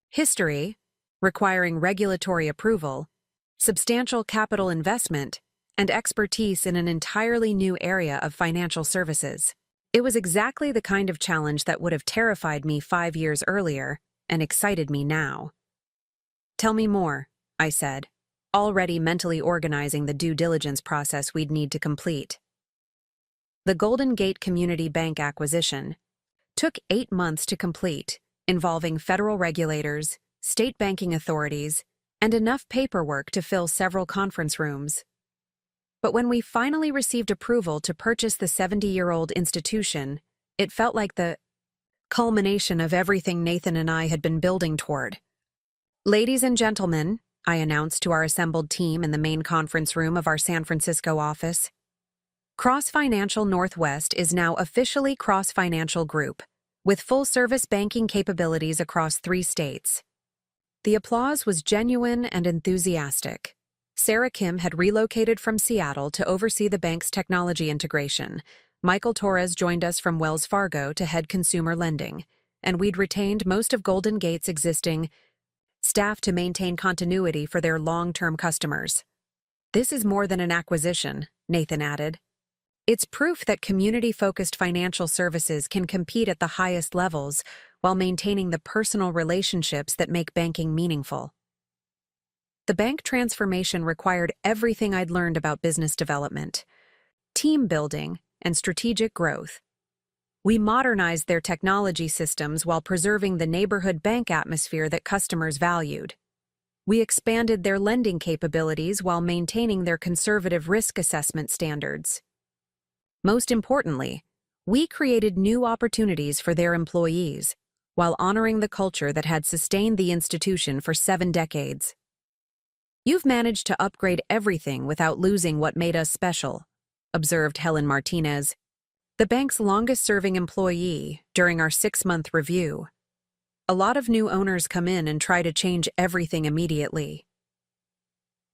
history, requiring regulatory approval, substantial capital investment, and expertise in an entirely new area of financial services. It was exactly the kind of challenge that would have terrified me 5 years earlier and excited me now. "Tell me more," I said, already mentally organizing the due diligence process we'd need to complete. The Golden Gate Community Bank acquisition took 8 months to complete, involving federal regulators, state banking authorities, and enough paperwork to fill several conference rooms. But when we finally received approval to purchase the 70-year-old institution, it felt like the culmination of everything Nathan and I had been building toward. "Ladies and gentlemen," I announced to our assembled team in the main conference room of our San Francisco office, "Cross Financial Northwest is now officially Cross Financial Group, with full-service banking capabilities across 3 states. The applause was genuine and enthusiastic. Sarah Kim had relocated from Seattle to oversee the bank's technology integration. Michael Torres joined us from Wells Fargo to head consumer lending, and we'd retained most of Golden Gate's existing staff to maintain continuity for their long-term customers. This is more than an acquisition, Nathan added. It's proof that community-focused financial services can compete at the highest levels while maintaining the personal relationships that make banking meaningful. The bank transformation required everything I'd learned about business development, team building, and strategic growth. We modernized their technology systems while preserving the neighborhood bank atmosphere that customers valued. We expanded their lending capabilities while maintaining their conservative risk assessment standards. Most importantly, we created new opportunities for their employees while honoring the culture that had sustained the institution for 7 decades. You've managed to upgrade everything without losing what made us special, observed Helen Martinez, the bank's longest-serving employee, during our 6-month review. A lot of new owners come in and try to change everything immediately.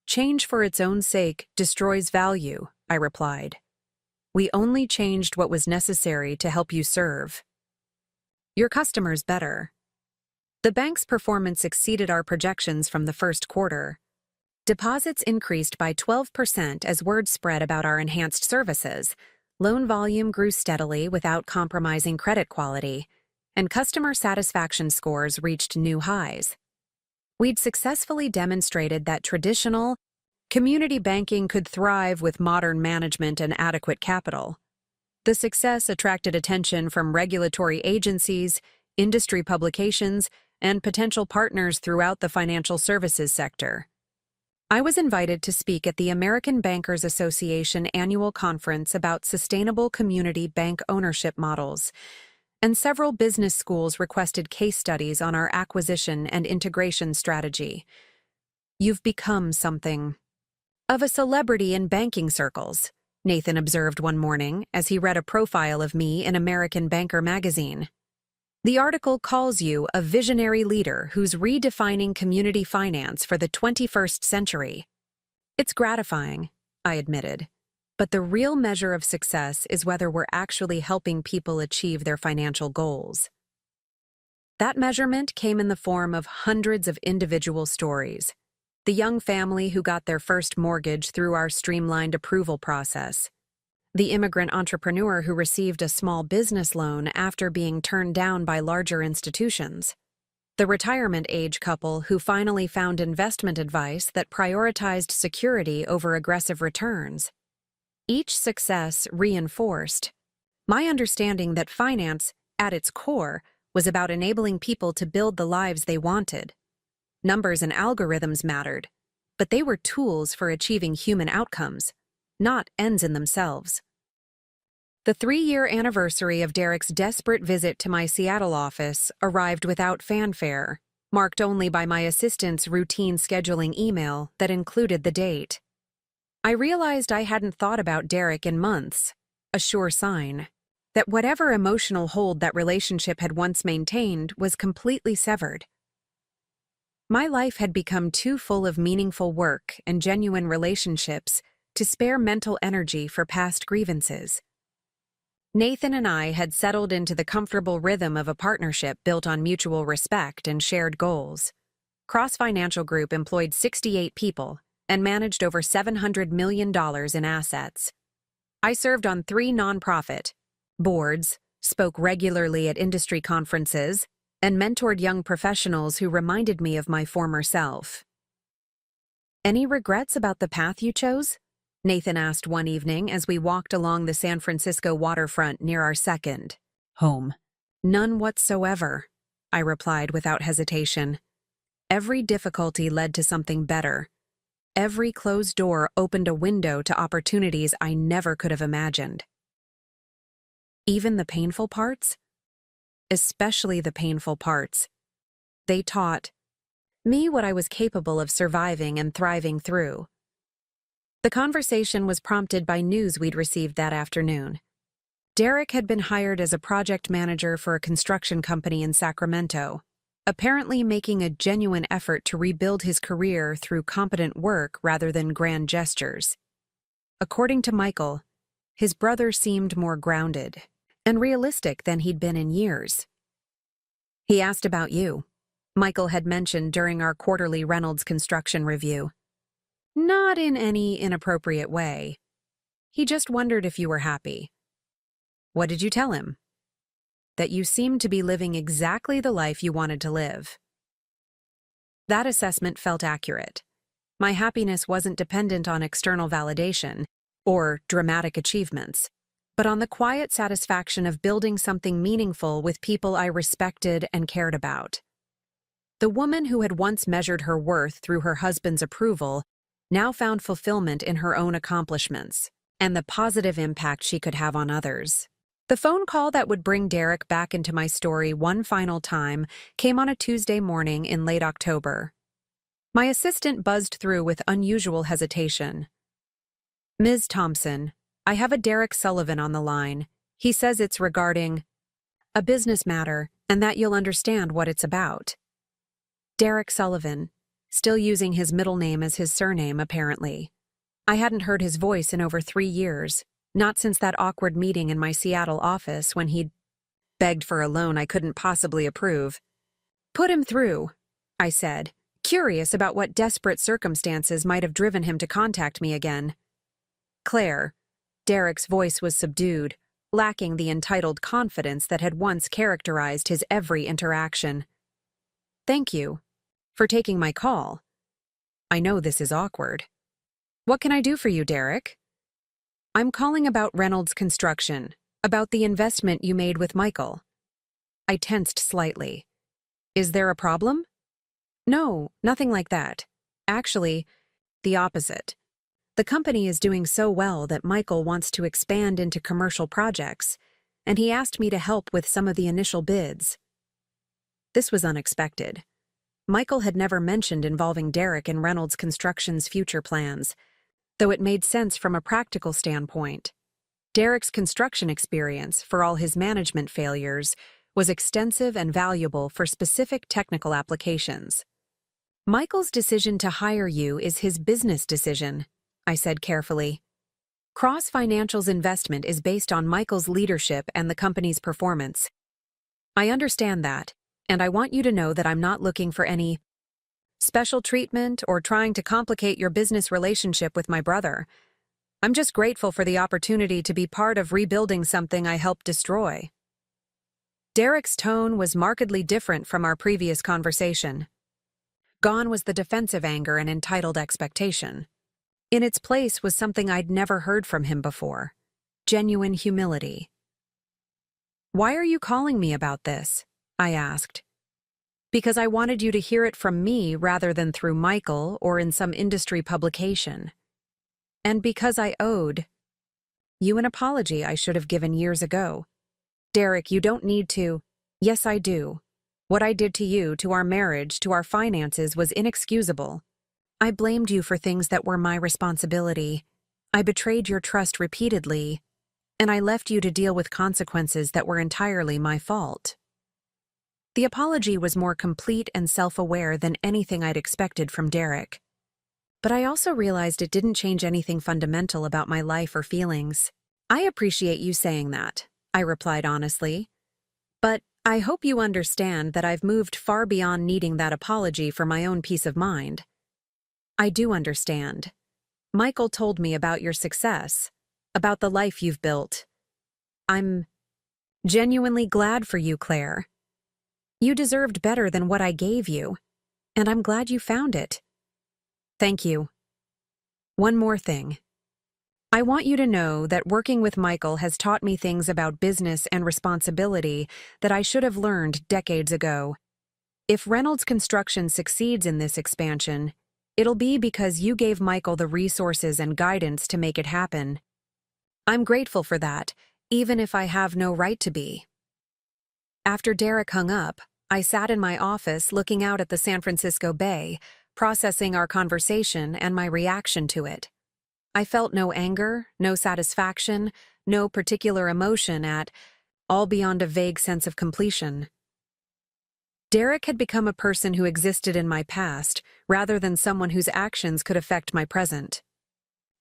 Change for its own sake destroys value, I replied. We only changed what was necessary to help you serve your customers better. The bank's performance exceeded our projections from the first quarter. Deposits increased by 12% as word spread about our enhanced services. Loan volume grew steadily without compromising credit quality, and customer satisfaction scores reached new highs. We'd successfully demonstrated that traditional community banking could thrive with modern management and adequate capital. The success attracted attention from regulatory agencies, industry publications, and potential partners throughout the financial services sector. I was invited to speak at the American Bankers Association annual conference about sustainable community bank ownership models, and several business schools requested case studies on our acquisition and integration strategy. You've become something of a celebrity in banking circles, Nathan observed one morning as he read a profile of me in American Banker magazine. The article calls you a visionary leader who's redefining community finance for the 21st century. It's gratifying, I admitted, but the real measure of success is whether we're actually helping people achieve their financial goals. That measurement came in the form of hundreds of individual stories. The young family who got their first mortgage through our streamlined approval process. The immigrant entrepreneur who received a small business loan after being turned down by larger institutions. The retirement age couple who finally found investment advice that prioritized security over aggressive returns. Each success reinforced my understanding that finance, at its core, was about enabling people to build the lives they wanted. Numbers and algorithms mattered, but they were tools for achieving human outcomes, not ends in themselves. The 3-year anniversary of Derek's desperate visit to my Seattle office arrived without fanfare, marked only by my assistant's routine scheduling email that included the date. I realized I hadn't thought about Derek in months, a sure sign that whatever emotional hold that relationship had once maintained was completely severed. My life had become too full of meaningful work and genuine relationships to spare mental energy for past grievances. Nathan and I had settled into the comfortable rhythm of a partnership built on mutual respect and shared goals. Cross Financial Group employed 68 people and managed over $700 million in assets. I served on 3 nonprofit boards, spoke regularly at industry conferences, and mentored young professionals who reminded me of my former self. Any regrets about the path you chose? Nathan asked one evening as we walked along the San Francisco waterfront near our second home. None whatsoever, I replied without hesitation. Every difficulty led to something better. Every closed door opened a window to opportunities I never could have imagined. Even the painful parts? Especially the painful parts. They taught me what I was capable of surviving and thriving through. The conversation was prompted by news we'd received that afternoon. Derek had been hired as a project manager for a construction company in Sacramento. apparently making a genuine effort to rebuild his career through competent work rather than grand gestures. According to Michael, his brother seemed more grounded and realistic than he'd been in years. He asked about you, Michael had mentioned during our quarterly Reynolds construction review. Not in any inappropriate way. He just wondered if you were happy. What did you tell him? That you seemed to be living exactly the life you wanted to live. That assessment felt accurate. My happiness wasn't dependent on external validation or dramatic achievements, but on the quiet satisfaction of building something meaningful with people I respected and cared about. The woman who had once measured her worth through her husband's approval now found fulfillment in her own accomplishments and the positive impact she could have on others. The phone call that would bring Derek back into my story one final time came on a Tuesday morning in late October. My assistant buzzed through with unusual hesitation. Ms. Thompson, I have a Derek Sullivan on the line. He says it's regarding a business matter and that you'll understand what it's about. Derek Sullivan, still using his middle name as his surname, apparently. I hadn't heard his voice in over 3 years, not since that awkward meeting in my Seattle office when he'd begged for a loan I couldn't possibly approve. Put him through, I said, curious about what desperate circumstances might have driven him to contact me again. Claire. Derek's voice was subdued, lacking the entitled confidence that had once characterized his every interaction. Thank you for taking my call. I know this is awkward. What can I do for you, Derek? I'm calling about Reynolds Construction, about the investment you made with Michael. I tensed slightly. Is there a problem? No, nothing like that. Actually, the opposite. The company is doing so well that Michael wants to expand into commercial projects, and he asked me to help with some of the initial bids. This was unexpected. Michael had never mentioned involving Derek in Reynolds Construction's future plans, though it made sense from a practical standpoint. Derek's construction experience, for all his management failures, was extensive and valuable for specific technical applications. Michael's decision to hire you is his business decision, I said carefully. Cross Financial's investment is based on Michael's leadership and the company's performance. I understand that, and I want you to know that I'm not looking for any special treatment or trying to complicate your business relationship with my brother. I'm just grateful for the opportunity to be part of rebuilding something I helped destroy. Derek's tone was markedly different from our previous conversation. Gone was the defensive anger and entitled expectation. In its place was something I'd never heard from him before: genuine humility. Why are you calling me about this? I asked. Because I wanted you to hear it from me rather than through Michael or in some industry publication. And because I owed you an apology I should have given years ago. Derek, you don't need to. Yes, I do. What I did to you, to our marriage, to our finances was inexcusable. I blamed you for things that were my responsibility. I betrayed your trust repeatedly, and I left you to deal with consequences that were entirely my fault. The apology was more complete and self-aware than anything I'd expected from Derek. But I also realized it didn't change anything fundamental about my life or feelings. I appreciate you saying that, I replied honestly. But I hope you understand that I've moved far beyond needing that apology for my own peace of mind. I do understand. Michael told me about your success, about the life you've built. I'm genuinely glad for you, Claire. You deserved better than what I gave you, and I'm glad you found it. Thank you. One more thing. I want you to know that working with Michael has taught me things about business and responsibility that I should have learned decades ago. If Reynolds Construction succeeds in this expansion, it'll be because you gave Michael the resources and guidance to make it happen. I'm grateful for that, even if I have no right to be. After Derek hung up, I sat in my office looking out at the San Francisco Bay, processing our conversation and my reaction to it. I felt no anger, no satisfaction, no particular emotion all beyond a vague sense of completion. Derek had become a person who existed in my past, rather than someone whose actions could affect my present.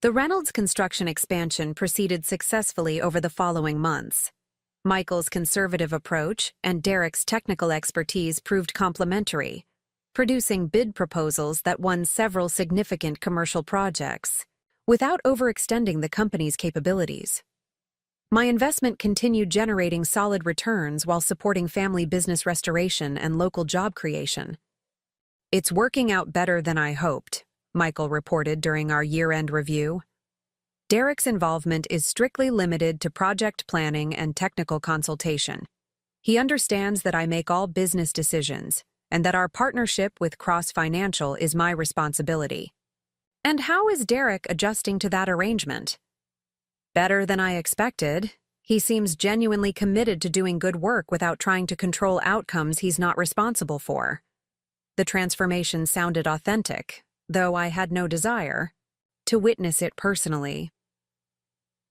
The Reynolds construction expansion proceeded successfully over the following months. Michael's conservative approach and Derek's technical expertise proved complementary, producing bid proposals that won several significant commercial projects, without overextending the company's capabilities. My investment continued generating solid returns while supporting family business restoration and local job creation. "It's working out better than I hoped," Michael reported during our year-end review. "Derek's involvement is strictly limited to project planning and technical consultation. He understands that I make all business decisions and that our partnership with Cross Financial is my responsibility." "And how is Derek adjusting to that arrangement?" "Better than I expected. He seems genuinely committed to doing good work without trying to control outcomes he's not responsible for." The transformation sounded authentic, though I had no desire to witness it personally.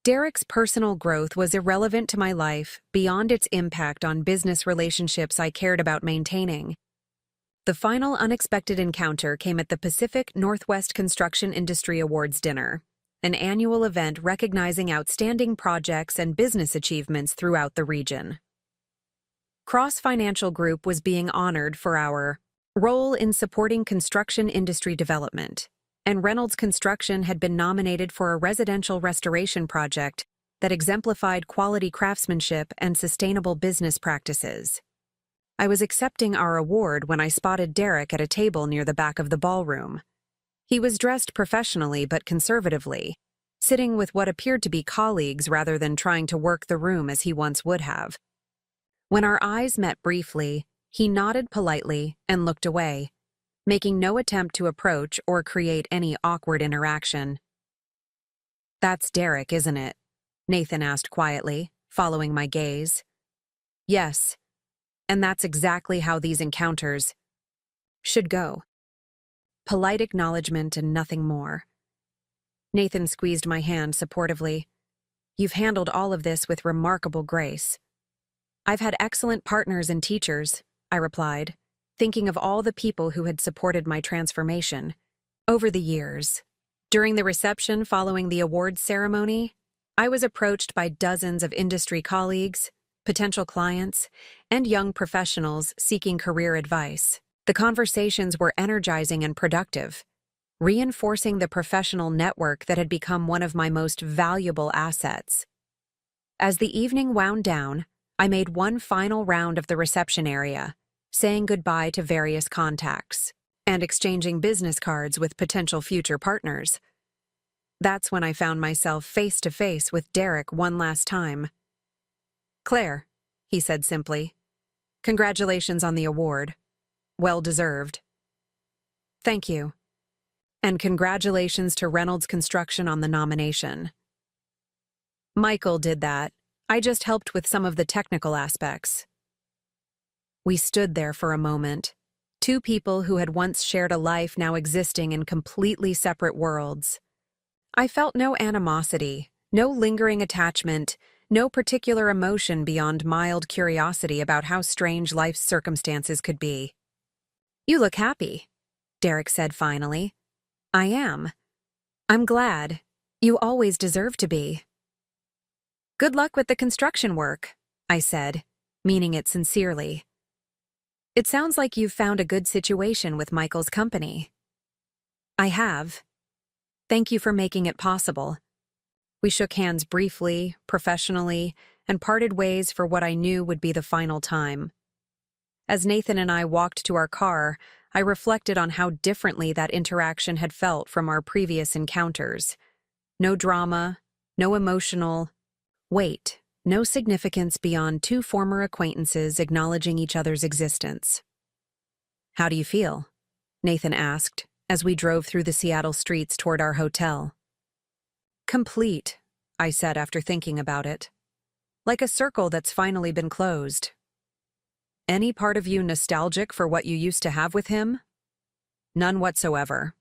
Derek's personal growth was irrelevant to my life beyond its impact on business relationships I cared about maintaining. The final unexpected encounter came at the Pacific Northwest Construction Industry Awards dinner, an annual event recognizing outstanding projects and business achievements throughout the region. Cross Financial Group was being honored for our role in supporting construction industry development, and Reynolds Construction had been nominated for a residential restoration project that exemplified quality craftsmanship and sustainable business practices. I was accepting our award when I spotted Derek at a table near the back of the ballroom. He was dressed professionally but conservatively, sitting with what appeared to be colleagues rather than trying to work the room as he once would have. When our eyes met briefly, he nodded politely and looked away, making no attempt to approach or create any awkward interaction. "That's Derek, isn't it?" Nathan asked quietly, following my gaze. "Yes, and that's exactly how these encounters should go. Polite acknowledgement and nothing more." Nathan squeezed my hand supportively. "You've handled all of this with remarkable grace." "I've had excellent partners and teachers," I replied, thinking of all the people who had supported my transformation over the years. During the reception following the awards ceremony, I was approached by dozens of industry colleagues, potential clients, and young professionals seeking career advice. The conversations were energizing and productive, reinforcing the professional network that had become one of my most valuable assets. As the evening wound down, I made one final round of the reception area, saying goodbye to various contacts and exchanging business cards with potential future partners. That's when I found myself face to face with Derek one last time. "Claire," he said simply, "congratulations on the award. Well deserved." "Thank you. And congratulations to Reynolds Construction on the nomination." "Michael did that. I just helped with some of the technical aspects." We stood there for a moment, two people who had once shared a life now existing in completely separate worlds. I felt no animosity, no lingering attachment, no particular emotion beyond mild curiosity about how strange life's circumstances could be. "You look happy," Derek said finally. "I am. I'm glad. You always deserve to be." "Good luck with the construction work," I said, meaning it sincerely. "It sounds like you've found a good situation with Michael's company." "I have. Thank you for making it possible." We shook hands briefly, professionally, and parted ways for what I knew would be the final time. As Nathan and I walked to our car, I reflected on how differently that interaction had felt from our previous encounters. No drama, no emotional weight, no significance beyond two former acquaintances acknowledging each other's existence. "How do you feel?" Nathan asked as we drove through the Seattle streets toward our hotel. "Complete," I said after thinking about it. "Like a circle that's finally been closed." "Any part of you nostalgic for what you used to have with him?" "None whatsoever.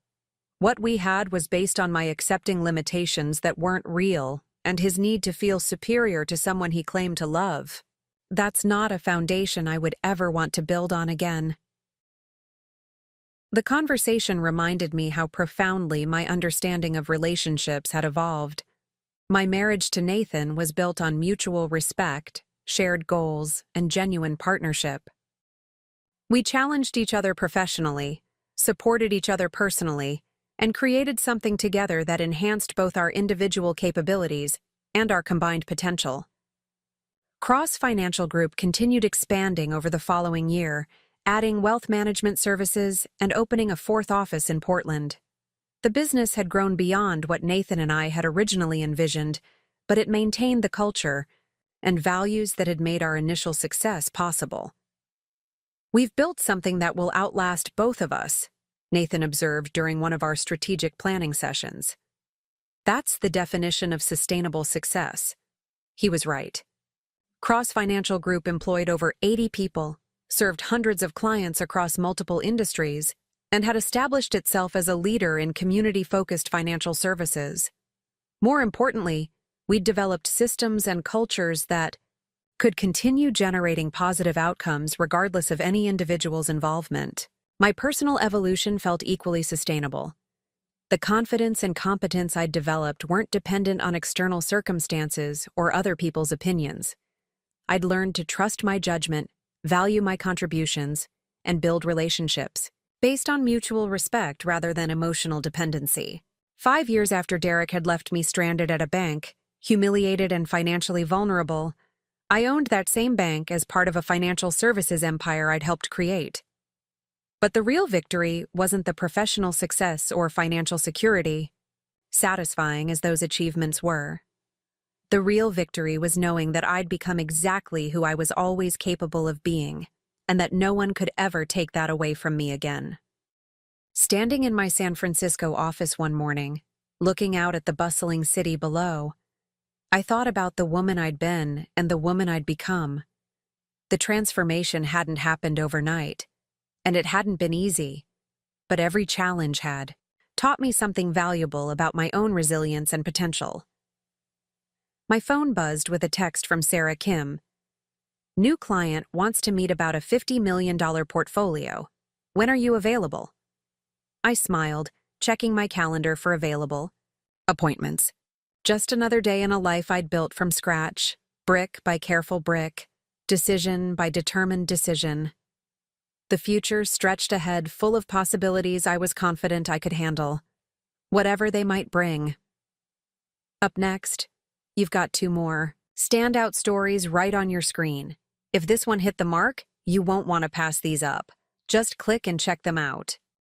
What we had was based on my accepting limitations that weren't real and his need to feel superior to someone he claimed to love." that's not a foundation I would ever want to build on again. The conversation reminded me how profoundly my understanding of relationships had evolved. My marriage to Nathan was built on mutual respect, shared goals, and genuine partnership. We challenged each other professionally, supported each other personally, and created something together that enhanced both our individual capabilities and our combined potential. Cross Financial Group continued expanding over the following year, adding wealth management services and opening a fourth office in Portland. The business had grown beyond what Nathan and I had originally envisioned, but it maintained the culture and values that had made our initial success possible. "We've built something that will outlast both of us," Nathan observed during one of our strategic planning sessions. "That's the definition of sustainable success." He was right. Cross Financial Group employed over 80 people, served hundreds of clients across multiple industries, and had established itself as a leader in community-focused financial services. More importantly, we'd developed systems and cultures that could continue generating positive outcomes regardless of any individual's involvement. My personal evolution felt equally sustainable. The confidence and competence I'd developed weren't dependent on external circumstances or other people's opinions. I'd learned to trust my judgment, value my contributions, and build relationships based on mutual respect rather than emotional dependency. 5 years after Derek had left me stranded at a bank, humiliated and financially vulnerable, I owned that same bank as part of a financial services empire I'd helped create. But the real victory wasn't the professional success or financial security, satisfying as those achievements were. The real victory was knowing that I'd become exactly who I was always capable of being, and that no one could ever take that away from me again. Standing in my San Francisco office one morning, looking out at the bustling city below, I thought about the woman I'd been and the woman I'd become. The transformation hadn't happened overnight, and it hadn't been easy, but every challenge had taught me something valuable about my own resilience and potential. My phone buzzed with a text from Sarah Kim. "New client wants to meet about a $50 million portfolio. When are you available?" I smiled, checking my calendar for available appointments. Just another day in a life I'd built from scratch, brick by careful brick, decision by determined decision. The future stretched ahead, full of possibilities I was confident I could handle, whatever they might bring. Up next, you've got 2 more standout stories right on your screen. If this one hit the mark, you won't want to pass these up. Just click and check them out.